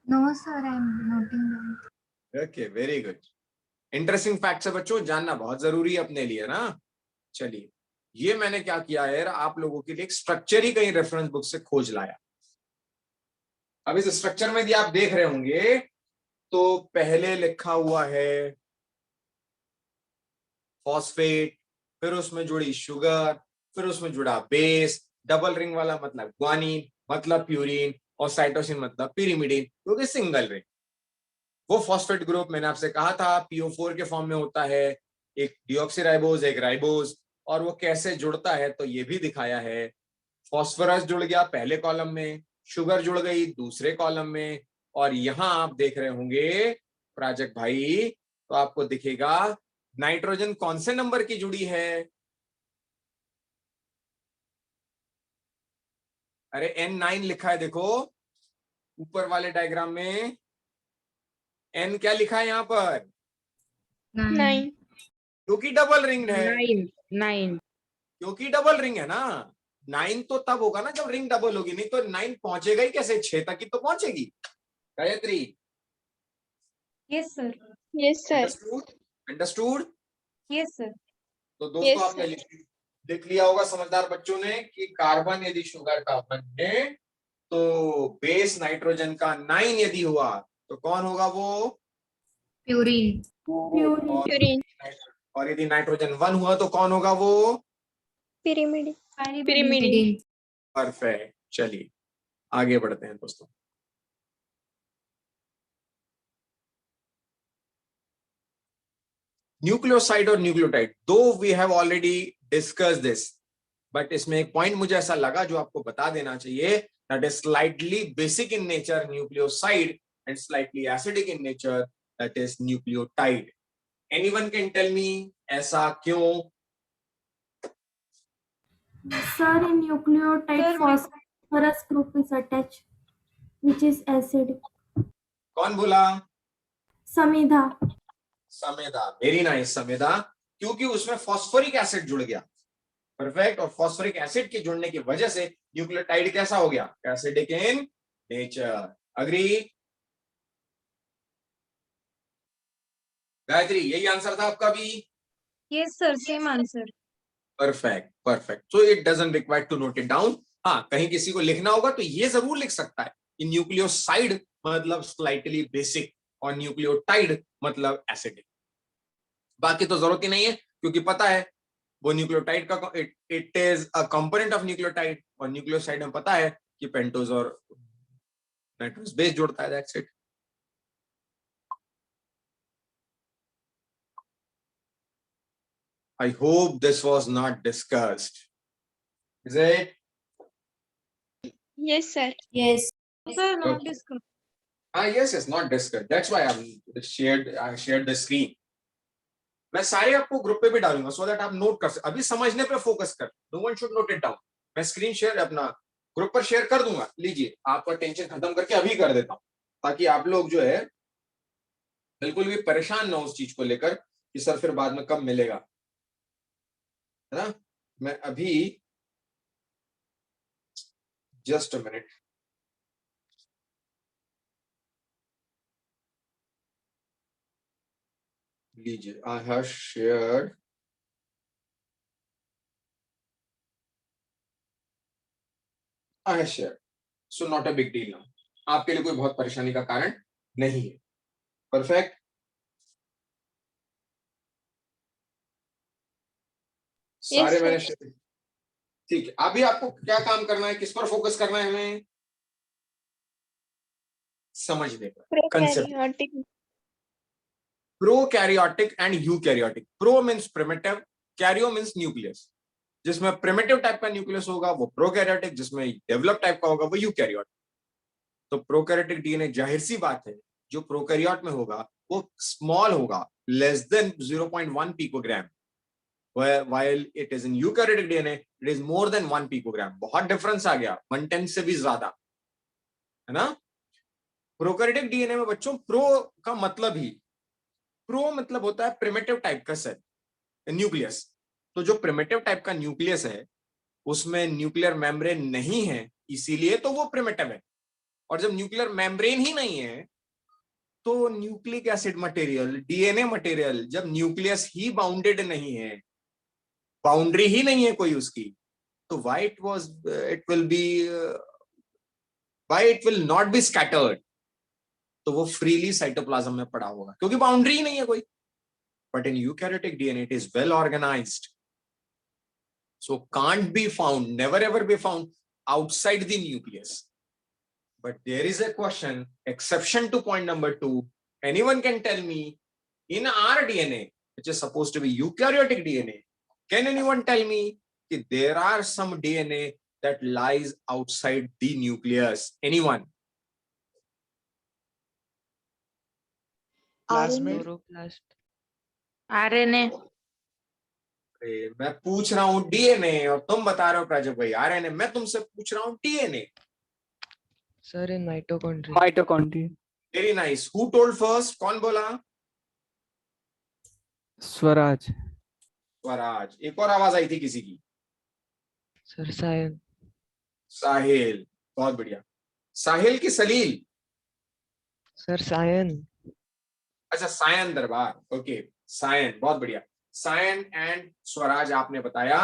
No, sir. I'm noting down. Okay, very good. Interesting facts है बच्चों, जानना बहुत जरूरी है अपने लिए ना। चलिए, ये मैंने क्या किया है, आप लोगों के लिए एक स्ट्रक्चर ही कहीं रेफरेंस बुक से खोज लाया। अब इस स्ट्रक्चर में यदि आप देख रहे होंगे तो पहले लिखा हुआ है फॉस्फेट, फिर उसमें जुड़ी शुगर, फिर उसमें जुड़ा बेस, डबल रिंग वाला मतलब ग्वानिन मतलब प्यूरिन, और साइटोसिन मतलब पिरिमिडिन, क्योंकि सिंगल रिंग। वो फॉस्फेट ग्रुप मैंने आपसे कहा था PO4 के फॉर्म में होता है, एक डिऑक्सीराइबोज एक राइबोज, और वो कैसे जुड़ता है तो ये भी दिखाया है। फॉस्फोरस जुड़ गया पहले कॉलम में, शुगर जुड़ गई दूसरे कॉलम में, और यहां आप देख रहे होंगे प्राजक भाई, तो आपको दिखेगा नाइट्रोजन कौन से नंबर की जुड़ी है? अरे N9 लिखा है, देखो ऊपर वाले डायग्राम में N क्या लिखा है यहाँ पर? 9. क्योंकि डबल रिंग है, 9. क्योंकि डबल रिंग है ना। 9 तो तब होगा ना जब रिंग डबल होगी, नहीं तो 9 पहुंचेगा ही कैसे? 6 तक ही तो पहुंचेगी। Gayatri, Yes, sir. Yes, sir. Understood? Understood? Yes, sir. तो दोस्तों Yes, आपने लिख लिया होगा समझदार बच्चों ने कि कार्बन यदि शुगर का बने तो बेस नाइट्रोजन का 9 यदि हुआ तो कौन होगा वो? Purine. और, Purine. और यदि नाइट्रोजन 1 हुआ तो कौन होगा वो? Pyrimidine. Pyrimidine. परफेक्ट। चलिए आगे बढ़ते हैं दोस्तों। न्यूक्लियोसाइड और nucleotide, though we have already discuss this, but इसमें एक पॉइंट मुझे ऐसा लगा जो आपको बता देना चाहिए, that is slightly basic in nature nucleoside and slightly acidic in nature, that is nucleotide. Anyone can tell me ऐसा क्यों? Sir, in nucleotide, Sir, phosphorus group is attached, which is acid. कौन बोला? Samidha. समेदा, वेरी नाइस समेदा, क्योंकि उसमें phosphoric acid जुड़ गया। Perfect. और phosphoric acid के जुड़ने की वजह से न्यूक्लियोटाइड कैसा हो गया? Acidic in nature. Agree? Gayatri, यही आंसर था आपका भी? Yes, sir. Same answer. Perfect perfect. So it doesn't require to note it down. हाँ, कहीं किसी को लिखना होगा तो ये जरूर लिख सकता है कि न्यूक्लियोसाइड मतलब स्लाइटली बेसिक और न्यूक्लियोटाइड मतलब एसिडिक। बाकी तो जरूरत ही नहीं है, क्योंकि पता है वो न्यूक्लियोटाइड का it is a component of nucleotide, और न्यूक्लियोसाइड में पता है कि पेंटोज और नाइट्रोस बेस जोड़ता है। That's it. I hope this was not discussed. Is it? Yes, sir. Yes. Sir, not Okay. discussed. Yes, it's not discussed. That's why I shared the screen. मैं सारे आपको ग्रुप पे भी डालूंगा so that आप note कर सकते। अभी समझने पे फोकस कर, no one should note it down. मैं स्क्रीन शेयर अपना ग्रुप पर शेयर कर दूंगा, लीजिए आपका टेंशन खत्म करके अभी कर देता हूं, ताकि आप लोग जो है बिल्कुल भी परेशान ना उस चीज को लेकर कि सर फिर बाद में कब मिलेगा, है ना। मैं अभी जस्ट अ मिनट, लीजिए I have shared, I have shared, so not a big deal now. आपके लिए कोई बहुत परेशानी का कारण नहीं है। परफेक्ट। सारे sir. मैंने ठीक है। अभी आपको क्या काम करना है, किस पर फोकस करना है हमें? समझने पर, concept. Prokaryotic. Prokaryotic and eukaryotic. Pro means primitive, Cairo means nucleus. जिसमें प्रिमिटिव टाइप का न्यूक्लियस होगा वो प्रोकैरियोटिक, जिसमें डेवलप टाइप का होगा वो यूकैरियोटिक। तो प्रोकैरियोटिक डीएनए जाहिर सी बात है जो प्रोकैरियोट में होगा वो स्मॉल होगा, less than 0.1 picogram, while it is in eukaryotic DNA it is more than 1 picogram। बहुत डिफरेंस आ गया, 1/10 से भी ज्यादा, है ना। प्रोकैरियोटिक डीएनए में बच्चों प्रो का मतलब ही, प्रो मतलब होता है प्रिमिटिव टाइप का सेल, न्यूक्लियस। तो जो प्रिमिटिव टाइप का न्यूक्लियस है उसमें न्यूक्लियर मेम्ब्रेन नहीं है, इसीलिए तो वो प्रिमिटिव है। और जब न्यूक्लियर मेम्ब्रेन ही नहीं है तो nucleic acid material, DNA material, जब न्यूक्लियस ही बाउंडेड नहीं है, बाउंड्री ही नहीं है कोई उसकी, तो why it will not be scattered, तो वो फ्रीली साइटोप्लाज्म में पड़ा होगा क्योंकि बाउंड्री ही नहीं है कोई। But in eukaryotic DNA it is well organised, so can't be found, never ever be found outside the nucleus। But there is a question, exception to point number 2, anyone can tell me in our DNA which is supposed to be eukaryotic DNA, can anyone tell me that there are some DNA that lies outside the nucleus? Anyone? Plasmid. Chloroplast. RNA. मैं पूछ रहा हूं DNA और तुम बता रहे हो प्राजक भाई आरएनए। मैं तुमसे पूछ रहा हूं DNA. Sir, in mitochondria. Mitochondria. Very nice. Who told first? कौन बोला? Swaraj. स्वराज। एक और आवाज आई थी किसी की। Sir, Sayan. साहिल। बहुत बढ़िया। साहिल की सलील? Sir, Sayan. अच्छा, सायन दरबार। ओके, सायन, बहुत बढ़िया। सायन एंड स्वराज आपने बताया।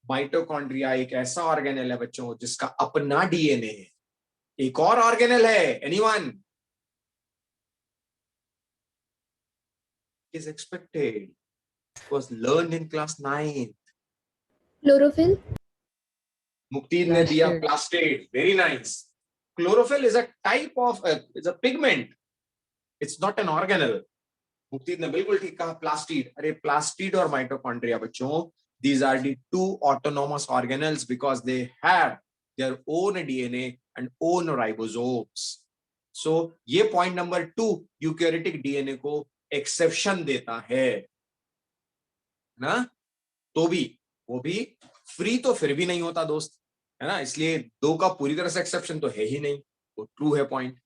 माइटोकॉन्ड्रिया एक ऐसा ऑर्गेनेल है बच्चों जिसका अपना डीएनए है। एक और ऑर्गेनेल है, anyone? is expected, was learned in class 9। Chlorophyll. मुक्ति ने दिया Plastid. Plastid. Very nice. Chlorophyll is a type of, is a pigment, it's not an organelle. मुक्ति ने बिल्कुल ठीक कहा, प्लास्टिड। अरे प्लास्टिड और माइटोकॉन्ड्रिया बच्चों, these are the two autonomous organelles because they have their own DNA and own ribosomes। so ये point number 2 eukaryotic DNA को एक्सेप्शन देता है ना। तो भी वो भी फ्री तो फिर भी नहीं होता दोस्त, है ना। इसलिए 2 का पूरी तरह से एक्सेप्शन तो है ही नहीं, वो ट्रू है पॉइंट।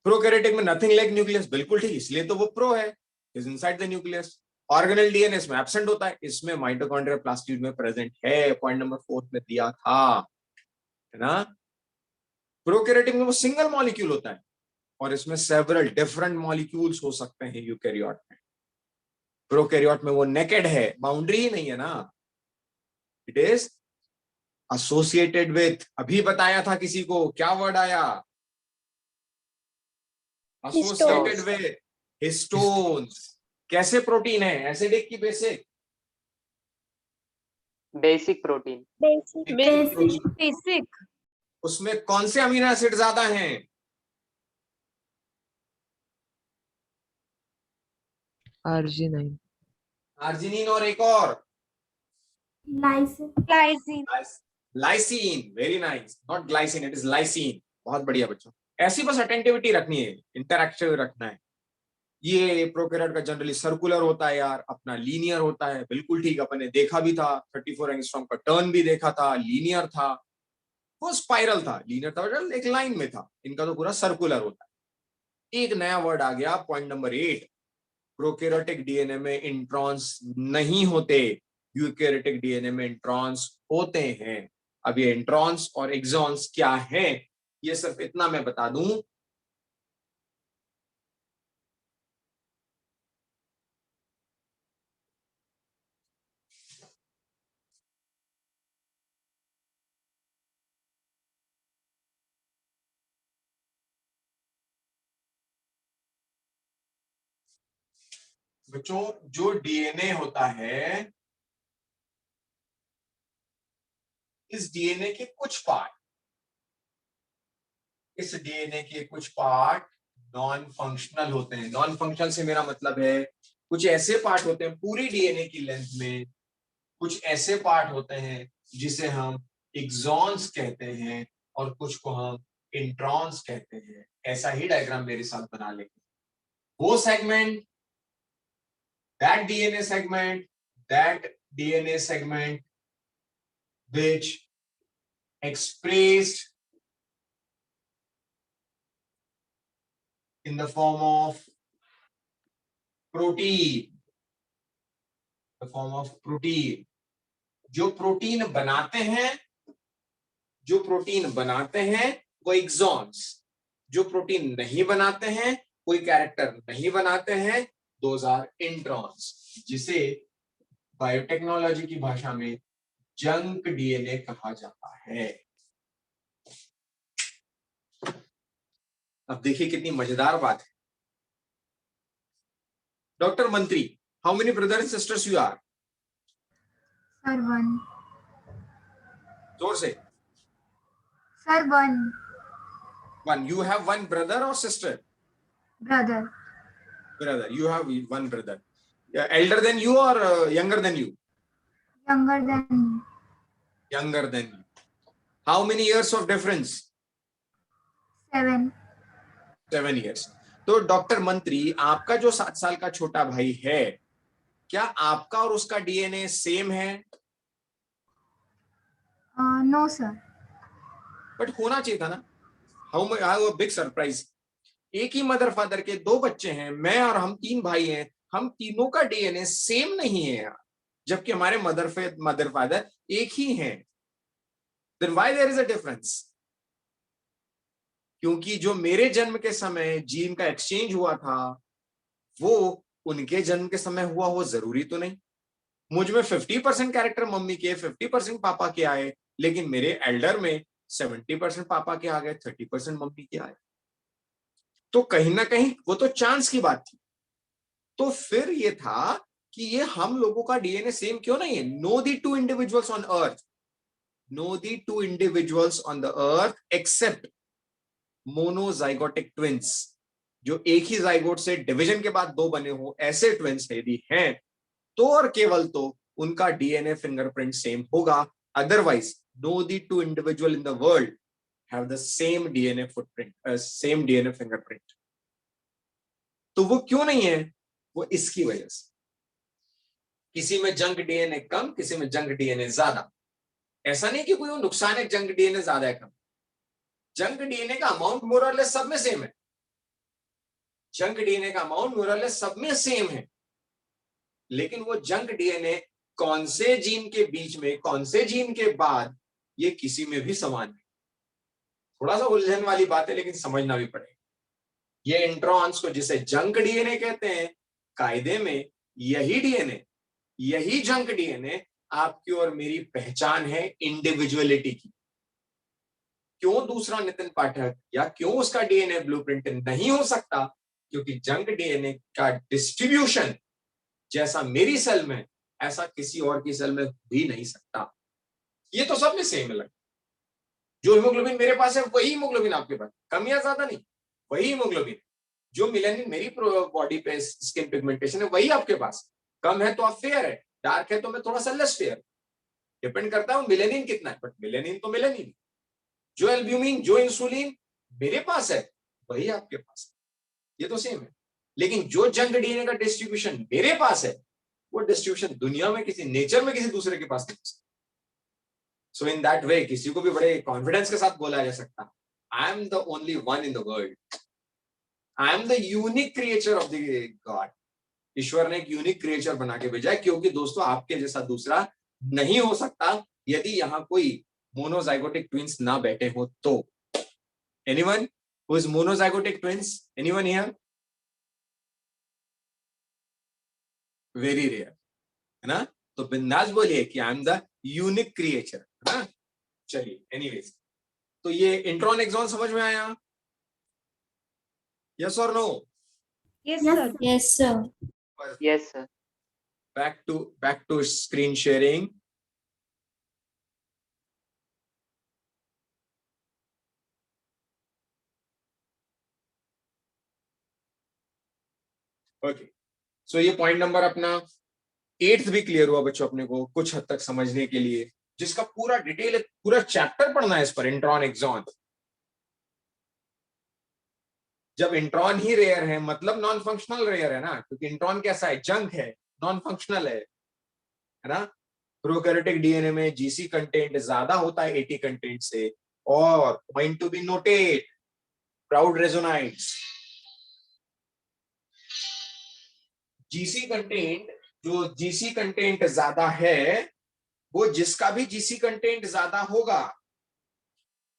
प्रोकैरियोटिक में नथिंग लाइक न्यूक्लियस, बिल्कुल ठीक, इसलिए तो वो प्रो है, is inside the nucleus. Organelle DNA इसमें एब्सेंट होता है, इसमें माइटोकॉन्ड्रिया प्लास्टिड में प्रेजेंट है, पॉइंट नंबर 4 में दिया था, है ना। प्रोकैरियोटिक में वो सिंगल मॉलिक्यूल होता है और इसमें सेवरल डिफरेंट मॉलिक्यूल्स हो सकते हैं यूकैरियोट में। प्रोकैरियोट में वो नेकेड है, बाउंड्री ही नहीं है ना, इट इज एसोसिएटेड विथ। अभी बताया था किसी को, क्या वर्ड आया? Associated with histones. कैसे प्रोटीन है? एसिडिक की basic? Basic protein. Basic. Basic. उसमें कौन से अमीनो एसिड ज्यादा हैं? Arginine. आर्जिनिन और एक और Lysine. Lysine. Lysine. Very nice, not glycine, it is lysine. बहुत बढ़िया बच्चों, ऐसी बस अटेंटिविटी रखनी है, इंटरैक्टिव रखना है। ये प्रोकैरियोट का जनरली सर्कुलर होता है यार, अपना लीनियर होता है, बिल्कुल ठीक। अपने देखा भी था 34 एंगस्ट्रॉम का टर्न भी देखा था, लीनियर था। वो स्पाइरल था, लीनियर था, एक लाइन में था। इनका तो पूरा सर्कुलर होता है। एक नया वर्ड आ गया, पॉइंट नंबर 8। प्रोकैरियोटिक डीएनए में इंट्रॉन्स नहीं होते, यूकैरियोटिक डीएनए में इंट्रॉन्स होते हैं। अब ये इंट्रॉन्स और एक्सॉन्स क्या हैं, ये सिर्फ इतना मैं बता दूं। बच्चों जो डीएनए होता है इस डीएनए के कुछ पार्ट, इस डीएनए के कुछ पार्ट नॉन फंक्शनल होते हैं। नॉन फंक्शनल से मेरा मतलब है कुछ ऐसे पार्ट होते हैं पूरी डीएनए की लेंथ में, कुछ ऐसे पार्ट होते हैं जिसे हम एक्सॉन्स कहते हैं और कुछ को हम इंट्रॉन्स कहते हैं। ऐसा ही डायग्राम मेरे साथ बना लेंगे। वो segment, that DNA segment which expressed in the form of protein, जो प्रोटीन बनाते हैं वो एक्सॉन्स, जो प्रोटीन नहीं बनाते हैं, कोई कैरेक्टर नहीं बनाते हैं, दोज आर इंट्रॉन्स, जिसे बायोटेक्नोलॉजी की भाषा में जंक डीएनए कहा जाता है। अब देखिए कितनी मजेदार बात है। Doctor Mantri, how many brother and sisters you are? Sir, one. जोर से। Sir, one. One. You have one brother or sister? Brother. Brother. You have one brother. Elder than you or younger than you? Younger than me. Younger than you. How many years of difference? 7. 7 years. तो doctor मंत्री, आपका जो 7 साल का छोटा भाई है, क्या आपका और उसका डीएनए सेम है? No, sir. बट होना चाहिए था ना। How big surprise. एक ही मदर फादर के 2 बच्चे हैं, मैं और हम 3 भाई हैं, हम तीनों का डीएनए सेम नहीं है यार, जबकि हमारे मदर फादर एक ही हैं। Then why there is a difference? क्योंकि जो मेरे जन्म के समय जीन का एक्सचेंज हुआ था वो उनके जन्म के समय हुआ हो जरूरी तो नहीं। मुझ में 50% कैरेक्टर मम्मी के, 50% पापा के आए, लेकिन मेरे एल्डर में 70% पापा के आ गए, 30% मम्मी के आए। तो कहीं ना कहीं वो तो चांस की बात थी। तो फिर ये था कि ये हम लोगों का डीएनए सेम क्यों नहीं है? No the two individuals on earth, no the two individuals on the earth except monozygotic twins, जो एक ही जाइगोट से डिवीजन के बाद 2 बने हो, ऐसे ट्विंस यदि हैं तो और केवल तो उनका डीएनए फिंगरप्रिंट सेम होगा। Otherwise no the two individual in the world have the same DNA footprint, same DNA fingerprint. तो वो क्यों नहीं है? वो इसकी वजह से, किसी में जंक डीएनए कम, किसी में जंक डीएनए ज्यादा। ऐसा नहीं कि कोई नुकसान है जंक डीएनए ज्यादा है कम। जंक डीएनए का अमाउंट मोर और लेस सब में सेम है। जंक डीएनए का अमाउंट मोर और लेस सब में सेम है, लेकिन वो जंक डीएनए कौन से जीन के बीच में, कौन से जीन के बाद, ये किसी में भी समान है। थोड़ा सा उलझन वाली बात है, लेकिन समझना भी पड़ेगा। ये इंट्रॉन्स को जिसे जंक डीएनए कहते हैं, कायदे में यही डीएनए, यही जंक डीएनए आपकी और मेरी पहचान है इंडिविजुअलिटी की। क्यों दूसरा नितिन पाठक या क्यों उसका डीएनए ब्लूप्रिंट नहीं हो सकता? क्योंकि जंक डीएनए का डिस्ट्रीब्यूशन जैसा मेरी सेल में, ऐसा किसी और की सेल में भी नहीं सकता। ये तो सब में सेम है। जो हीमोग्लोबिन मेरे पास है वही हीमोग्लोबिन आपके पास, कम या ज्यादा नहीं, वही हीमोग्लोबिन। जो मिलेनिन मेरी बॉडी पे स्किन पिगमेंटेशन है वही आपके पास। कम है तो आप फेयर है, डार्क है तो मैं थोड़ा सा लेस फेयर। डिपेंड करता हूं मिलेनिन कितना है, बट मिलेनिन तो मिलेनिन। जो एल्ब्यूमिन, जो इंसुलिन मेरे पास है वही आपके पास है, ये तो सेम है। लेकिन जो जंक डीएनए का डिस्ट्रीब्यूशन मेरे पास है, वो डिस्ट्रीब्यूशन दुनिया में किसी, नेचर में किसी दूसरे के पास नहीं। सो इन दैट वे किसी को भी बड़े कॉन्फिडेंस के साथ बोला जा सकता, I am the only one in the world, I am the unique creature of the God. ईश्वर ने एक यूनिक क्रिएचर बना के भेजा है, क्योंकि दोस्तों आपके जैसा दूसरा नहीं हो सकता यदि यहां कोई मोनोजाइगोटिक ट्विंस ना बैठे हो तो। Anyone who is monozygotic twins? Anyone here? Very rare है ना। तो बिंदास बोलिए कि I am the unique creature, है ना। चलिए एनीवेज, तो ये इंट्रॉन एक्सॉन समझ में आया? यस और no? Yes, sir. Yes, sir. Yes, sir. back to screen sharing. Okay, so ये पॉइंट नंबर अपना 8th भी क्लियर हुआ बच्चों अपने को कुछ हद तक समझने के लिए, जिसका पूरा डिटेल पूरा चैप्टर पढ़ना है इस पर, इंट्रॉन एक्सॉन। जब इंट्रॉन ही रेयर है मतलब नॉन फंक्शनल रेयर है ना, क्योंकि इंट्रॉन कैसा है, जंक है, नॉन फंक्शनल है ना। प्रोकैरियोटिक डीएनए में जीसी कंटेंट ज्यादा होता है 80 कंटेंट से, और point to be noted, proud resonites, GC content, जो जीसी कंटेंट ज्यादा है वो जिसका भी जीसी कंटेंट ज्यादा होगा,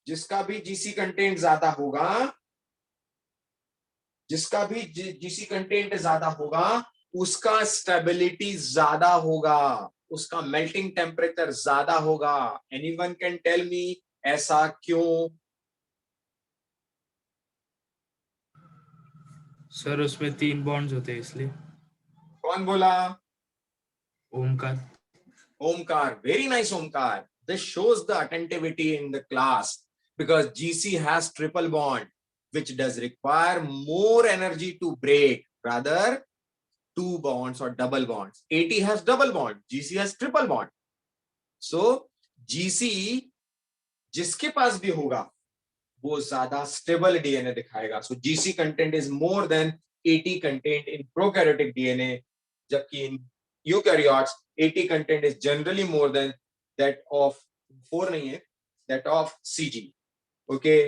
जिसका भी जीसी कंटेंट ज्यादा होगा, जिसका भी जीसी कंटेंट ज्यादा होगा उसका स्टेबिलिटी ज्यादा होगा, उसका मेल्टिंग टेम्परेचर ज्यादा होगा। एनीवन कैन टेल मी ऐसा क्यों? सर उसमें 3 बॉन्ड्स होते हैं इसलिए। कौन बोला? Omkar. Omkar, very nice Omkar. This shows the attentivity in the class because GC has triple bond, which does require more energy to break, rather 2 bonds or double bonds. AT has double bond, GC has triple bond. So GC जिसके पास भी होगा वो ज्यादा stable DNA दिखाएगा. So GC content is more than AT content in prokaryotic DNA, जबकि in eukaryotes AT content is generally more than that of 4 नहीं है, that of CG. Okay.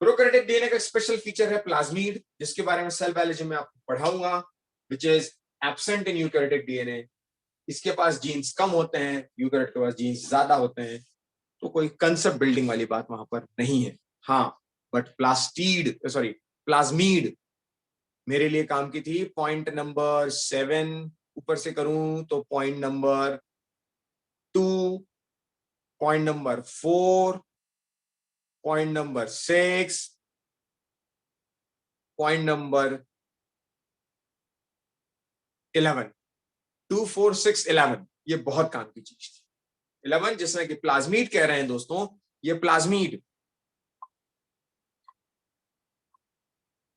Prokaryotic DNA का स्पेशल फीचर है plasmid, जिसके बारे में cell biology में आपको पढ़ाऊंगा, which is absent in eukaryotic DNA. इसके पास जीन्स कम होते हैं, यूकैरियोट के पास जीन्स ज्यादा होते हैं, तो कोई कंसेप्ट बिल्डिंग वाली बात वहां पर नहीं है. हाँ, बट प्लाज्मिड मेरे लिए काम की थी. पॉइंट नंबर 7 ऊपर से करूं तो point number 2, point number 4, point number 6, point number 11. 2, 4, 6, 11 ये बहुत काम की चीज थी. 11 जिसमें कि प्लाज्मिड कह रहे हैं दोस्तों, ये plasmid,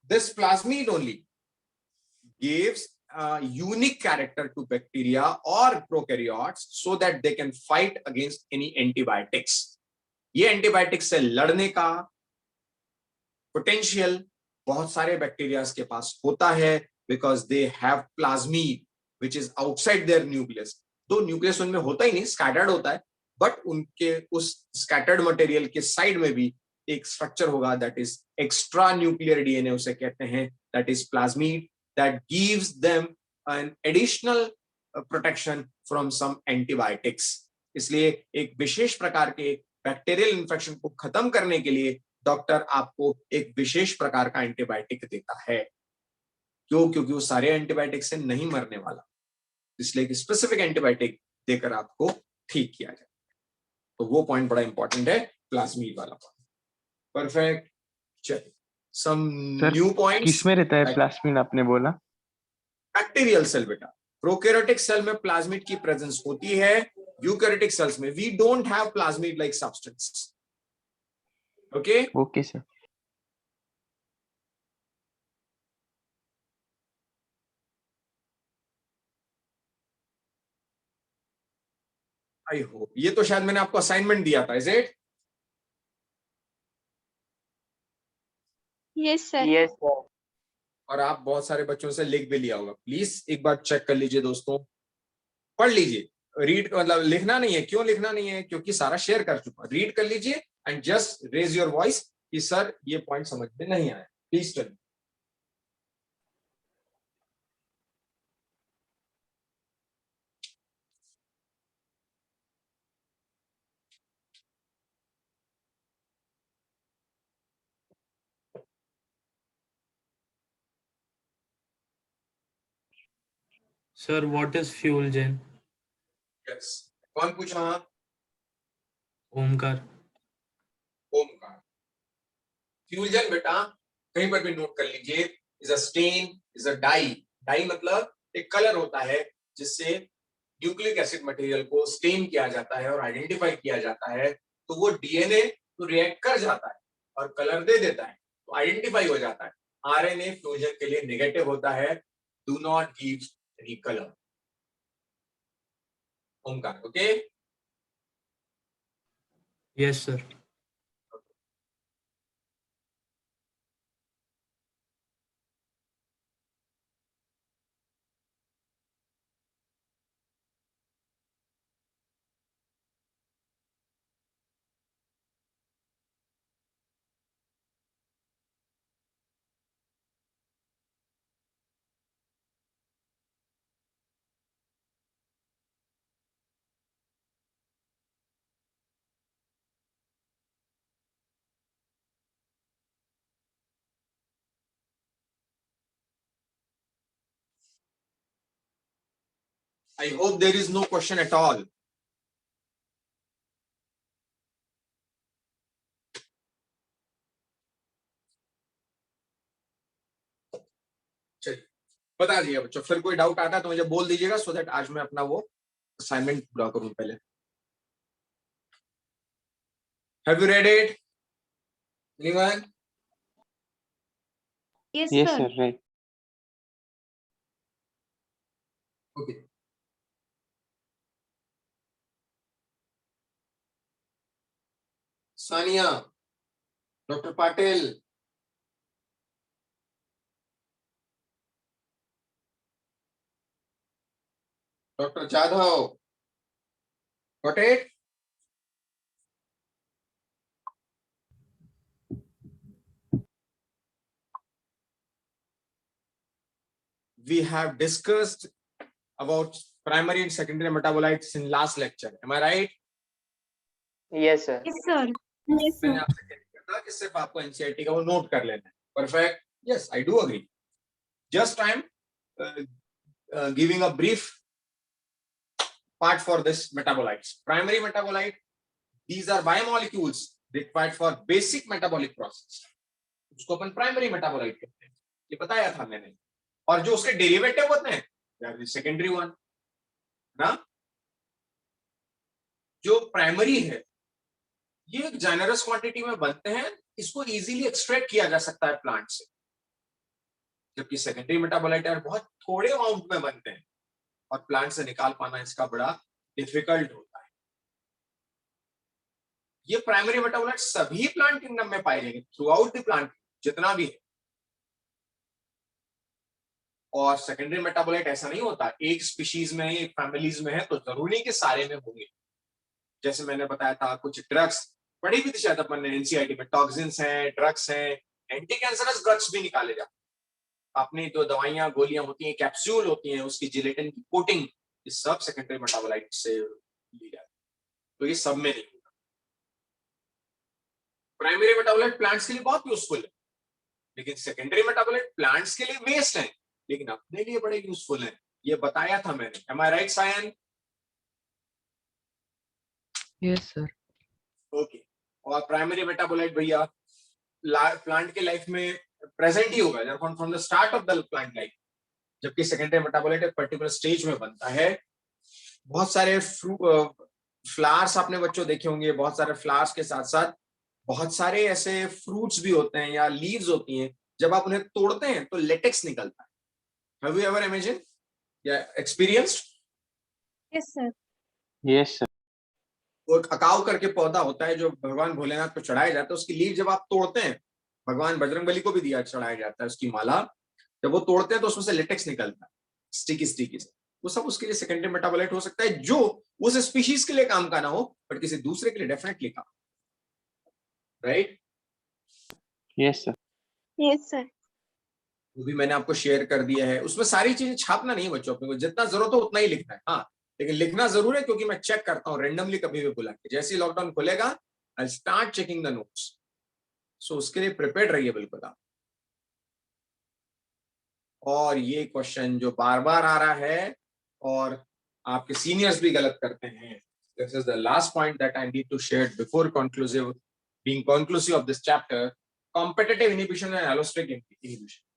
this plasmid only gives a unique character to bacteria or prokaryotes so that they can fight against any antibiotics. ये एंटीबायोटिक्स से लड़ने का पोटेंशियल बहुत सारे बैक्टीरियाज के पास होता है, because they have plasmid which is outside their nucleus. तो न्यूक्लियस उनमें होता ही नहीं, स्कैटर्ड होता है, बट उनके उस स्कैटर्ड मटेरियल के साइड में भी एक स्ट्रक्चर होगा, that is extra nuclear DNA उसे कहते हैं, that is plasmid, that gives them an additional protection from some antibiotics. इसलिए एक विशेष प्रकार के बैक्टीरियल इन्फेक्शन को खत्म करने के लिए डॉक्टर आपको एक विशेष प्रकार का एंटीबायोटिक देता है. क्यों? क्योंकि वो सारे एंटीबायोटिक से नहीं मरने वाला, इसलिए कि स्पेसिफिक एंटीबायोटिक देकर आपको ठीक किया जाए. तो वो पॉइंट बड़ा इंपॉर्टेंट है, प्लाज्मिड वाला पॉइंट. परफेक्ट. चलिए, सम न्यू पॉइंट्स. किसमें रहता है प्लाज्मिड आपने बोला? बैक्टीरियल सेल बेटा. प्रोकैरियोटिक सेल में प्लाज्मिड की प्रेजेंस होती है, यूकैरियोटिक सेल्स में we don't have plasmid like substance. Okay okay sir. I hope. ये तो शायद मैंने आपको असाइनमेंट दिया था, is it? Yes, sir. Yes, sir. और आप बहुत सारे बच्चों से लिख भी लिया होगा. प्लीज एक बार चेक कर लीजिए दोस्तों, पढ़ लीजिए. रीड मतलब लिखना नहीं है. क्यों लिखना नहीं है? क्योंकि सारा शेयर कर चुका. रीड कर लीजिए and just raise your voice कि सर ये पॉइंट समझ में नहीं आया. Please tell. Sir, what is fuel gen? Yes, कौन पूछा? Omkar. ओमकार. फ्यूल जेल बेटा कहीं पर भी नोट कर लीजिए, is a stain, is a dye. Dye मतलब एक कलर होता है जिससे न्यूक्लिक एसिड मटेरियल को स्टेन किया जाता है और आइडेंटिफाई किया जाता है. तो वो डीएनए तो रिएक्ट कर जाता है और कलर दे देता है, तो आइडेंटिफाई हो जाता है. RNA फ्यूजन के लिए नेगेटिव होता है, do not give any colour. Omkar, okay? Yes, sir. I hope there is no question at all. चलिए, बता दिया बच्चों। फिर कोई डाउट आता है तो मुझे बोल दीजिएगा, सो दैट आज मैं अपना वो असाइनमेंट पूरा करूं पहले। Have you read it? Anyone? Yes, Yes, sir. sir. Right. Okay. Sania, Dr. Patel, Dr. Jadhav, got it? We have discussed about primary and secondary metabolites in last lecture. Am I right? Yes, sir. Yes, sir. Yes, मैंने sir. आपसे कहा था कि सिर्फ आपको NCERT का वो note कर लेना है। Perfect. Yes, I do agree. Just I am giving a brief part for this metabolites. Primary metabolite, these are biomolecules required for basic metabolic process. उसको अपन प्राइमरी मेटाबोलाइट कहते हैं, ये बताया था मैंने। और जो उसके डेरिवेटिव होते हैं, सेकेंडरी वन ना। जो प्राइमरी है ये एक जेनरस क्वांटिटी में बनते हैं, इसको इजीली एक्सट्रैक्ट किया जा सकता है प्लांट से, जबकि सेकेंडरी मेटाबोलाइट बहुत थोड़े अमाउंट में बनते हैं और प्लांट से निकाल पाना इसका बड़ा डिफिकल्ट होता है। ये प्राइमरी मेटाबोलाइट सभी प्लांट किंगडम में पाए जाएंगे, थ्रू आउट द प्लांट जितना भी है। और सेकेंडरी मेटाबोलाइट ऐसा नहीं होता, एक स्पीशीज में एक फैमिलीज में है तो जरूरी नहीं कि सारे में होंगे। जैसे मैंने बताया था, कुछ ड्रग्स पढ़ी भी थी शायद अपन ने एनसीईआरटी में, टॉक्सिन्स हैं, ड्रग्स हैं, एंटी कैंसरस ड्रग्स भी निकाले जाते हैं। अपनी जो दवाइयां गोलियां होती हैं, कैप्सूल होती हैं, उसकी जिलेटिन की कोटिंग, ये सब सेकेंडरी मेटाबोलाइट से ली जाती है, तो ये सब में नहीं होता। प्राइमरी मेटाबोलाइट प्लांट्स के लिए बहुत यूजफुल है, लेकिन सेकेंडरी मेटाबोलाइट प्लांट्स के लिए वेस्ट है, लेकिन अपने लिए बड़े यूजफुल है। ये बताया था मैंने। Am I right Sayan? Yes, sir. Okay. और प्राइमरी मेटाबोलाइट भैया प्लांट के लाइफ में प्रेजेंट ही होगा from the start of the plant life, जबकि सेकेंडरी मेटाबोलाइट एक पर्टिकुलर स्टेज में बनता है। बहुत सारे फ्लावर्स आपने बच्चों देखे होंगे, बहुत सारे फ्लावर्स के साथ साथ बहुत सारे ऐसे फ्रूट्स भी होते हैं या लीव्स होती हैं, जब आप उन्हें तोड़ते हैं तो लेटेक्स निकलता है। हैव यू एवर इमेजिन या experienced? Yes, sir. Yes, sir. वो एक अकाव करके पौधा होता है जो भगवान भोलेनाथ को चढ़ाया जाता है, उसकी लीव जब आप तोड़ते हैं, भगवान बजरंगबली को भी दिया चढ़ाया जाता है उसकी माला, जब वो तोड़ते हैं तो उसमें से लेटेक्स निकलता है स्टिकी स्टिकी से। वो सब उसके लिए सेकेंडरी मेटाबोलाइट हो सकता है, जो उस स्पीशीज के लिए काम का ना हो बट किसी दूसरे के लिए डेफिनेटली काम। Right? Yes, sir. Yes, sir. वो भी मैंने आपको शेयर कर दिया है। उसमें सारी चीजें छापना नहीं है बच्चों, अपने को जितना जरूरत हो उतना ही लिखना है। हाँ, लेकिन लिखना जरूर है, क्योंकि मैं चेक करता हूँ रेंडमली कभी भी बुला के। जैसे ही लॉकडाउन खुलेगा I start checking the notes, so उसके लिए प्रिपेयर्ड रहिए बिल्कुल आप। और ये क्वेश्चन जो बार बार आ रहा है और आपके सीनियर्स भी गलत करते हैं, this is the last point that I need to share before conclusive being conclusive of this chapter, competitive inhibition and allosteric inhibition.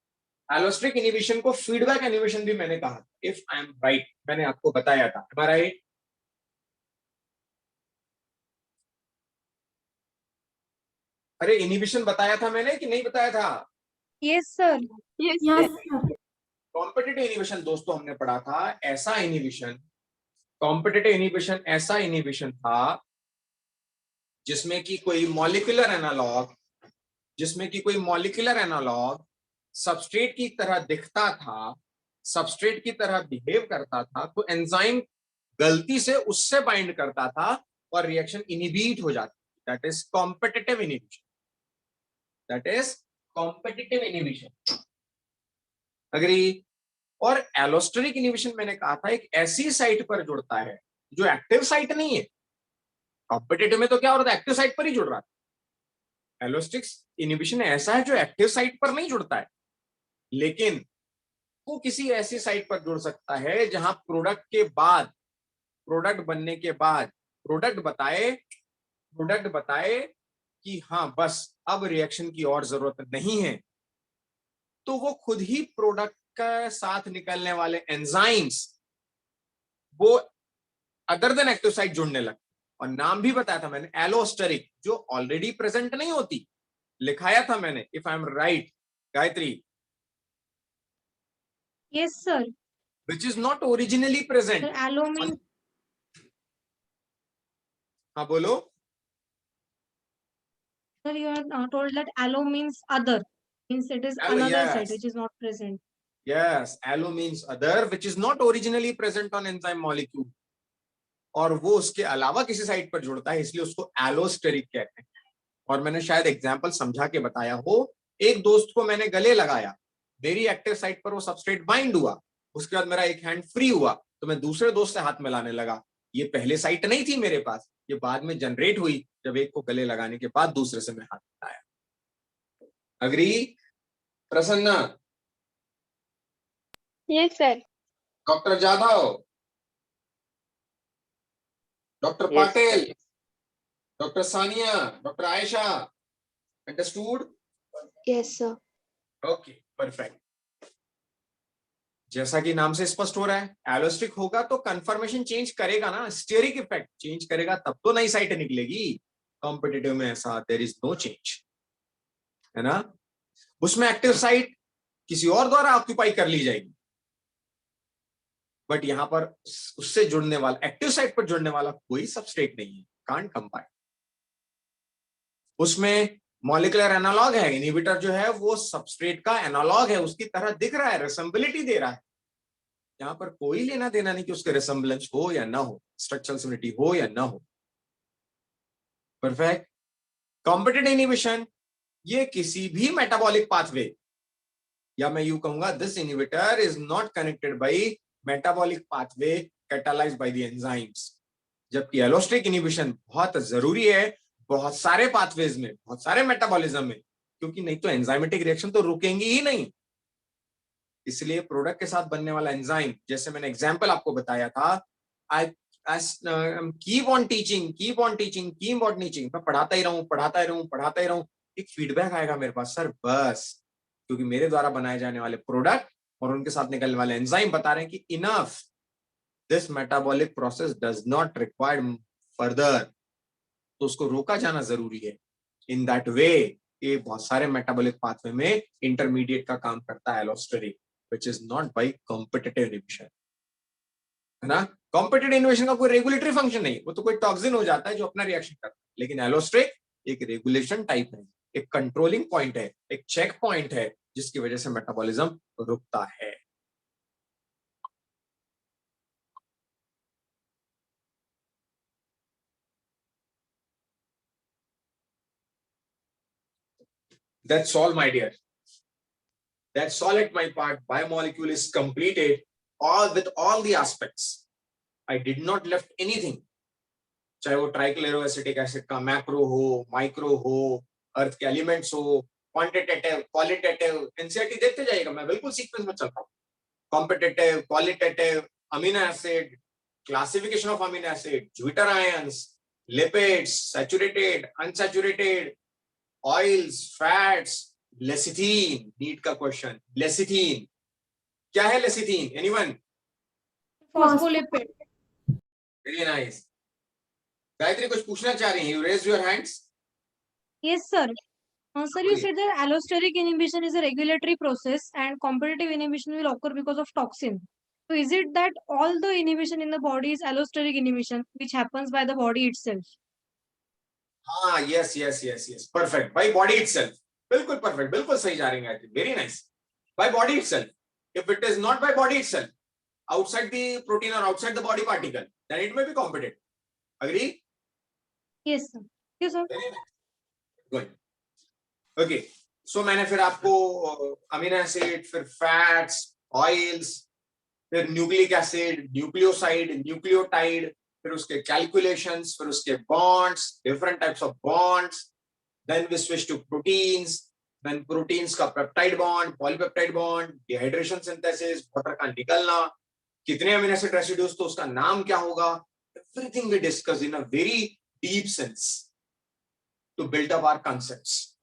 Allosteric inhibition को फीडबैक इनहिबिशन भी मैंने कहा, इफ आई एम राइट, मैंने आपको बताया था। M I right? अरे inhibition बताया था मैंने कि नहीं बताया था? Yes, sir. Yes, sir. Competitive inhibition दोस्तों हमने पढ़ा था, ऐसा इनहिबिशन, कॉम्पिटिटिव इनहिबिशन ऐसा इनहिबिशन था जिसमें कि कोई मॉलिक्यूलर एनालॉग सबस्ट्रेट की तरह दिखता था, सबस्ट्रेट की तरह बिहेव करता था, तो एंजाइम गलती से उससे बाइंड करता था और रिएक्शन इनहिबिट हो जाती थी। That is competitive inhibition. Agree? और एलोस्टेरिक इनहिबिशन मैंने कहा था एक ऐसी साइट पर जुड़ता है जो एक्टिव साइट नहीं है। कॉम्पिटिटिव में तो क्या हो रहा था, एक्टिव साइट पर ही जुड़ रहा था। एलोस्टेरिक इनहिबिशन ऐसा है जो एक्टिव साइट पर नहीं जुड़ता है, लेकिन वो किसी ऐसी साइट पर जुड़ सकता है जहां प्रोडक्ट बनने के बाद प्रोडक्ट बताए कि हाँ बस अब रिएक्शन की और जरूरत नहीं है, तो वो खुद ही प्रोडक्ट के साथ निकलने वाले एंजाइम्स वो अदर देन एक्टिव साइट जुड़ने लगते। और नाम भी बताया था मैंने, एलोस्टेरिक, जो ऑलरेडी प्रेजेंट नहीं होती, लिखाया था मैंने, if I M right Gayatri, Yes, sir. which is not originally present. Sir, allo means हाँ बोलो। sir, you are told that allo means other, means it is Allo, another yes. site which is not present. Yes, allo means other, which is not originally present on enzyme molecule. और वो उसके अलावा किसी site पर जुड़ता है, इसलिए उसको एलोस्टेरिक कहते हैं। और मैंने शायद एग्जांपल समझा के बताया हो, एक दोस्त को मैंने गले लगाया, मेरी एक्टिव साइट पर वो सबस्ट्रेट बाइंड हुआ, उसके बाद मेरा एक हैंड फ्री हुआ, तो मैं दूसरे दोस्त से हाथ मिलाने लगा। ये पहले साइट नहीं थी मेरे पास, ये बाद में जनरेट हुई जब एक को गले लगाने के बाद दूसरे से मैं हाथ मिलाया। Agree? Prasanna? Yes, sir. Doctor Jadhav? Doctor Yes, Patil? sir. Doctor Sania? Doctor Ayesha? Understood? Yes, sir. Okay, perfect. जैसा कि नाम से स्पष्ट हो रहा है, एलोस्टिक होगा तो कंफर्मेशन चेंज करेगा ना, स्टेरिक इफेक्ट चेंज करेगा, तब तो नई साइट निकलेगी। कॉम्पिटिटिव में ऐसा देयर इज नो चेंज, है ना। उसमें एक्टिव साइट किसी और द्वारा ऑक्यूपाई कर ली जाएगी, बट यहां पर उससे जुड़ने वाला, एक्टिव साइट पर जुड़ने वाला कोई सबस्ट्रेट नहीं है, कांट कंबाइन। उसमें मॉलिक्यूलर एनालॉग है, इनहिबिटर जो है वो सबस्ट्रेट का एनालॉग है, उसकी तरह दिख रहा है, रेसेंबिलिटी दे रहा है। यहां पर कोई लेना देना नहीं कि उसके रेसेंबलेंस हो या ना हो, स्ट्रक्चरल सिमिलरिटी हो या ना हो। परफेक्ट। कॉम्पिटिटिव इनहिबिशन, ये किसी भी मेटाबॉलिक पाथवे, या मैं यूं कहूंगा this inhibitor is not connected by metabolic pathway catalysed by the enzymes. जबकि एलोस्टेरिक इनहिबिशन बहुत जरूरी है बहुत सारे पाथवेज में, बहुत सारे मेटाबॉलिज्म में, क्योंकि नहीं तो एंजाइमेटिक रिएक्शन तो रुकेंगी ही नहीं। इसलिए प्रोडक्ट के साथ बनने वाला एंजाइम, जैसे मैंने एग्जांपल आपको बताया था, आई कीप ऑन टीचिंग, मैं पढ़ाता ही रहूं, एक फीडबैक आएगा मेरे पास, सर बस, क्योंकि मेरे द्वारा बनाए जाने वाले प्रोडक्ट और उनके साथ निकलने वाले एंजाइम बता रहे हैं कि enough, this metabolic process does not require further, तो उसको रोका जाना जरूरी है। इन दैट वे ये बहुत सारे मेटाबॉलिक पाथवे में इंटरमीडिएट का काम करता है allosteric, which is not by competitive inhibition, है ना। कॉम्पिटिटिव इनहिबिशन का कोई रेगुलेटरी फंक्शन नहीं, वो तो कोई टॉक्सिन हो जाता है जो अपना रिएक्शन करता है, लेकिन एलोस्टेरिक एक रेगुलेशन टाइप है, एक कंट्रोलिंग पॉइंट है, एक चेक पॉइंट है, जिसकी वजह से मेटाबॉलिज्म रुकता है। That's all, my dear. That's all at my part. Biomolecule is completed, all with all the aspects. I did not left anything. चाहे वो ट्राइक्लोरोएसिटिक एसिड का मैक्रो हो, माइक्रो हो, अर्थ के एलिमेंट्स हो, क्वांटिटेटिव, क्वालिटेटिव, एनसीईआरटी देखते जाइएगा, मैं बिल्कुल सीक्वेंस में चल रहा हूँ। Competitive, qualitative, amino acid, classification of amino acid, zwitter ions, lipids, saturated, unsaturated, oils, fats, lecithin, NEET का क्वेश्चन, लेसिथीन क्या है? Lecithin, anyone? Phospholipid. Very nice. Gayatri कुछ पूछना चाह रही हैं? You raise your hands. Yes, sir. Sir, you said that allosteric inhibition is a regulatory process and competitive inhibition will occur because of toxin. So is it that all the inhibition in the body is allosteric inhibition, which happens by the body itself? yes, perfect, by body itself. बिल्कुल perfect, बिल्कुल सही जा रही है, very nice. By body itself. If it is not by body itself, outside the protein or outside the body particle, then it may be competitive. Agree? Yes, sir. Yes, sir. Very nice. Good. Okay. So मैंने फिर आपको amino acid, फिर fats, oils, फिर nucleic acid, nucleoside, nucleotide, फिर उसके calculations, फिर उसके bonds, different types of bonds, then we switch to proteins, then proteins का peptide bond, polypeptide bond, dehydration synthesis, water का निकलना, कितने अमीनो एसिड रेसिड्यूज, तो उसका नाम क्या होगा, everything we discuss in a very deep sense to build up our concepts.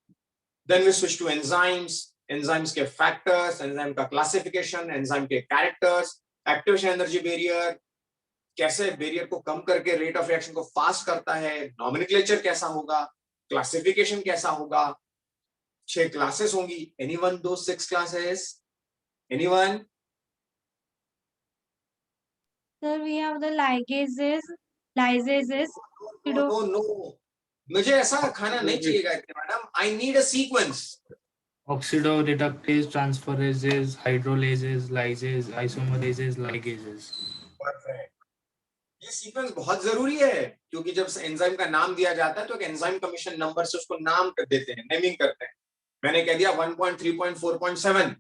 Then we switch to enzymes, enzymes के factors, enzyme का classification, enzyme के characters, activation energy barrier, कैसे barrier को कम करके rate of reaction को fast करता है, nomenclature कैसा होगा, classification कैसा होगा, 6 classes होंगी. Anyone those 6 classes? Anyone? Sir, we have the ligases, lysases, No. मुझे ऐसा खाना नहीं चाहिए madam. I need a sequence. Oxidoreductase, transferases, hydrolases, lysases, isomerases, ligases. Perfect. ये सीक्वेंस बहुत जरूरी है, क्योंकि जब एंजाइम का नाम दिया जाता है तो एक एंजाइम कमीशन नंबर से उसको नाम कर देते हैं, नेमिंग करते हैं. मैंने कह दिया 1.3.4.7,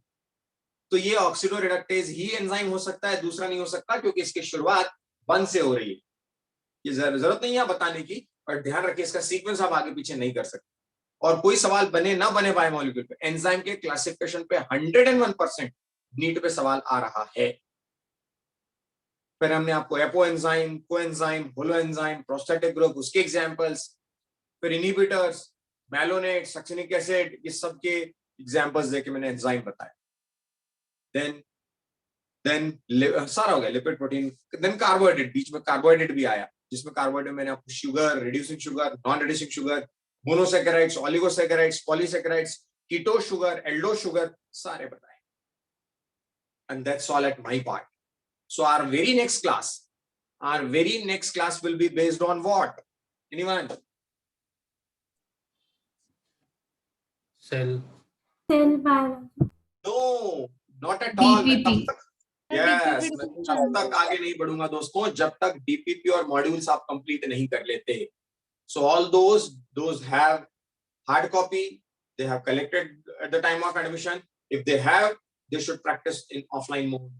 तो ये ऑक्सीडोरेडक्टेज ही एंजाइम हो सकता है, दूसरा नहीं हो सकता, क्योंकि इसकी शुरुआत 1 से हो रही है. ये जरूरत नहीं है बताने की, पर ध्यान रखिए इसका सीक्वेंस आप आगे पीछे नहीं कर सकते. और कोई सवाल बने ना बने बायोमोलिक्यूल पे, एंजाइम के क्लासिफिकेशन पे 101% नीट पे सवाल आ रहा है. फिर हमने आपको apo enzyme, coenzyme, holo enzyme, prostatic group, उसके एग्जांपल्स, फिर इनहिबिटर्स, मैलोनेट, सक्सिनिक एसिड, ये सब के एग्जांपल्स देके मैंने एंजाइम बताया. देन सारा हो गया लिपिड प्रोटीन. देन कार्बोहाइड्रेट, बीच में कार्बोहाइड्रेट भी आया, जिसमें कार्बोहाइड्रेट मैंने आपको sugar, reducing sugar, non reducing sugar, monosaccharides, oligosaccharides, polysaccharides, keto sugar, aldo sugar, सारे बताए. And that's all at my part. So our very next class will be based on what? Anyone? Cell. Cell biology. No, not at all. DPP. Yes, मैं तब तक आगे नहीं बढ़ूंगा दोस्तों जब तक डीपीपी और मॉड्यूल्स आप कंप्लीट नहीं कर लेते. So all those have hard copy, they have collected at the time of admission. If they have, they should practice in offline mode.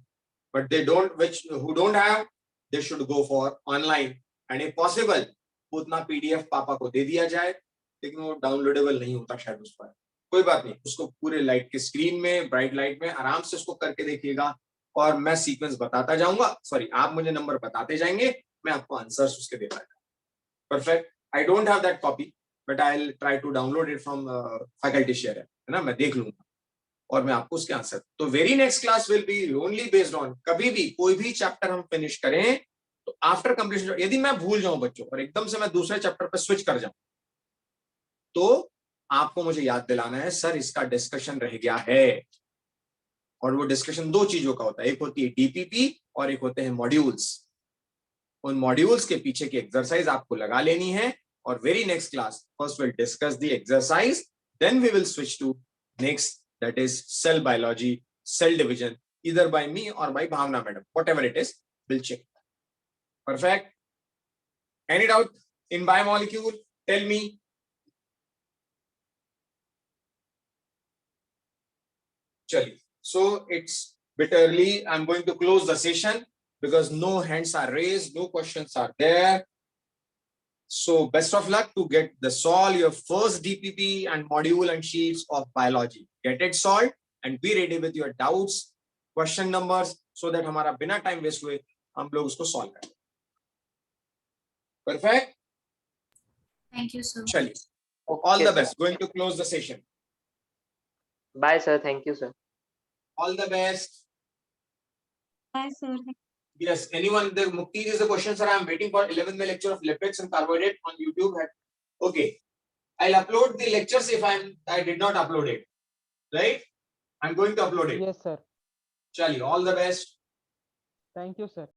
But they don't, who don't have, they should go for online. And if possible, उतना PDF पापा को दे दिया जाए, लेकिन वो downloadable नहीं होता शायद उस पर. कोई बात नहीं, उसको पूरे लाइट के स्क्रीन में, ब्राइट लाइट में आराम से उसको करके देखिएगा, और मैं सीक्वेंस बताता जाऊंगा. सॉरी, आप मुझे नंबर बताते जाएंगे, मैं आपको आंसर्स उसके देता जाऊंगा. Perfect. I don't have that copy, but I'll try to download it from faculty share, है ना, मैं देख लूंगा और मैं आपको उसके आंसर. तो very next class will be only based on, कभी भी कोई भी चैप्टर हम फिनिश करें तो आफ्टर कंप्लीशन, यदि मैं भूल जाऊं बच्चों और एकदम से मैं दूसरे चैप्टर पर स्विच कर जाऊं, तो आपको मुझे याद दिलाना है, सर इसका डिस्कशन रह गया है. और वो डिस्कशन 2 चीजों का होता है, एक होती है डीपीपी और एक होते हैं मॉड्यूल्स. उन मॉड्यूल्स के पीछे की एक्सरसाइज आपको लगा लेनी है. और very next class first will discuss the exercise, then we will switch to next, that is cell biology, cell division, either by me or by Bhavna madam, whatever it is, we'll check. Perfect. Any doubt in biomolecule? Tell me. Chali. So it's bit early. I'm going to close the session because no hands are raised, no questions are there. So best of luck to get the solve your first DPP and module and sheets of biology. Get it solved and be ready with your doubts, question numbers, so that हमारा बिना time waste हुए हम लोग उसको solve करें. Perfect. Thank you, sir. चलिए. All the best. Going to close the session. Bye, sir. Thank you, sir. All the best. Bye, sir. Yes. Anyone? There, Mukti is a question, sir. I am waiting for 11th lecture of lipids and carbohydrate on YouTube. Okay. I'll upload the lectures if I did not upload it. Right? I'm going to upload it. Yes, sir. Chali, all the best. Thank you, sir.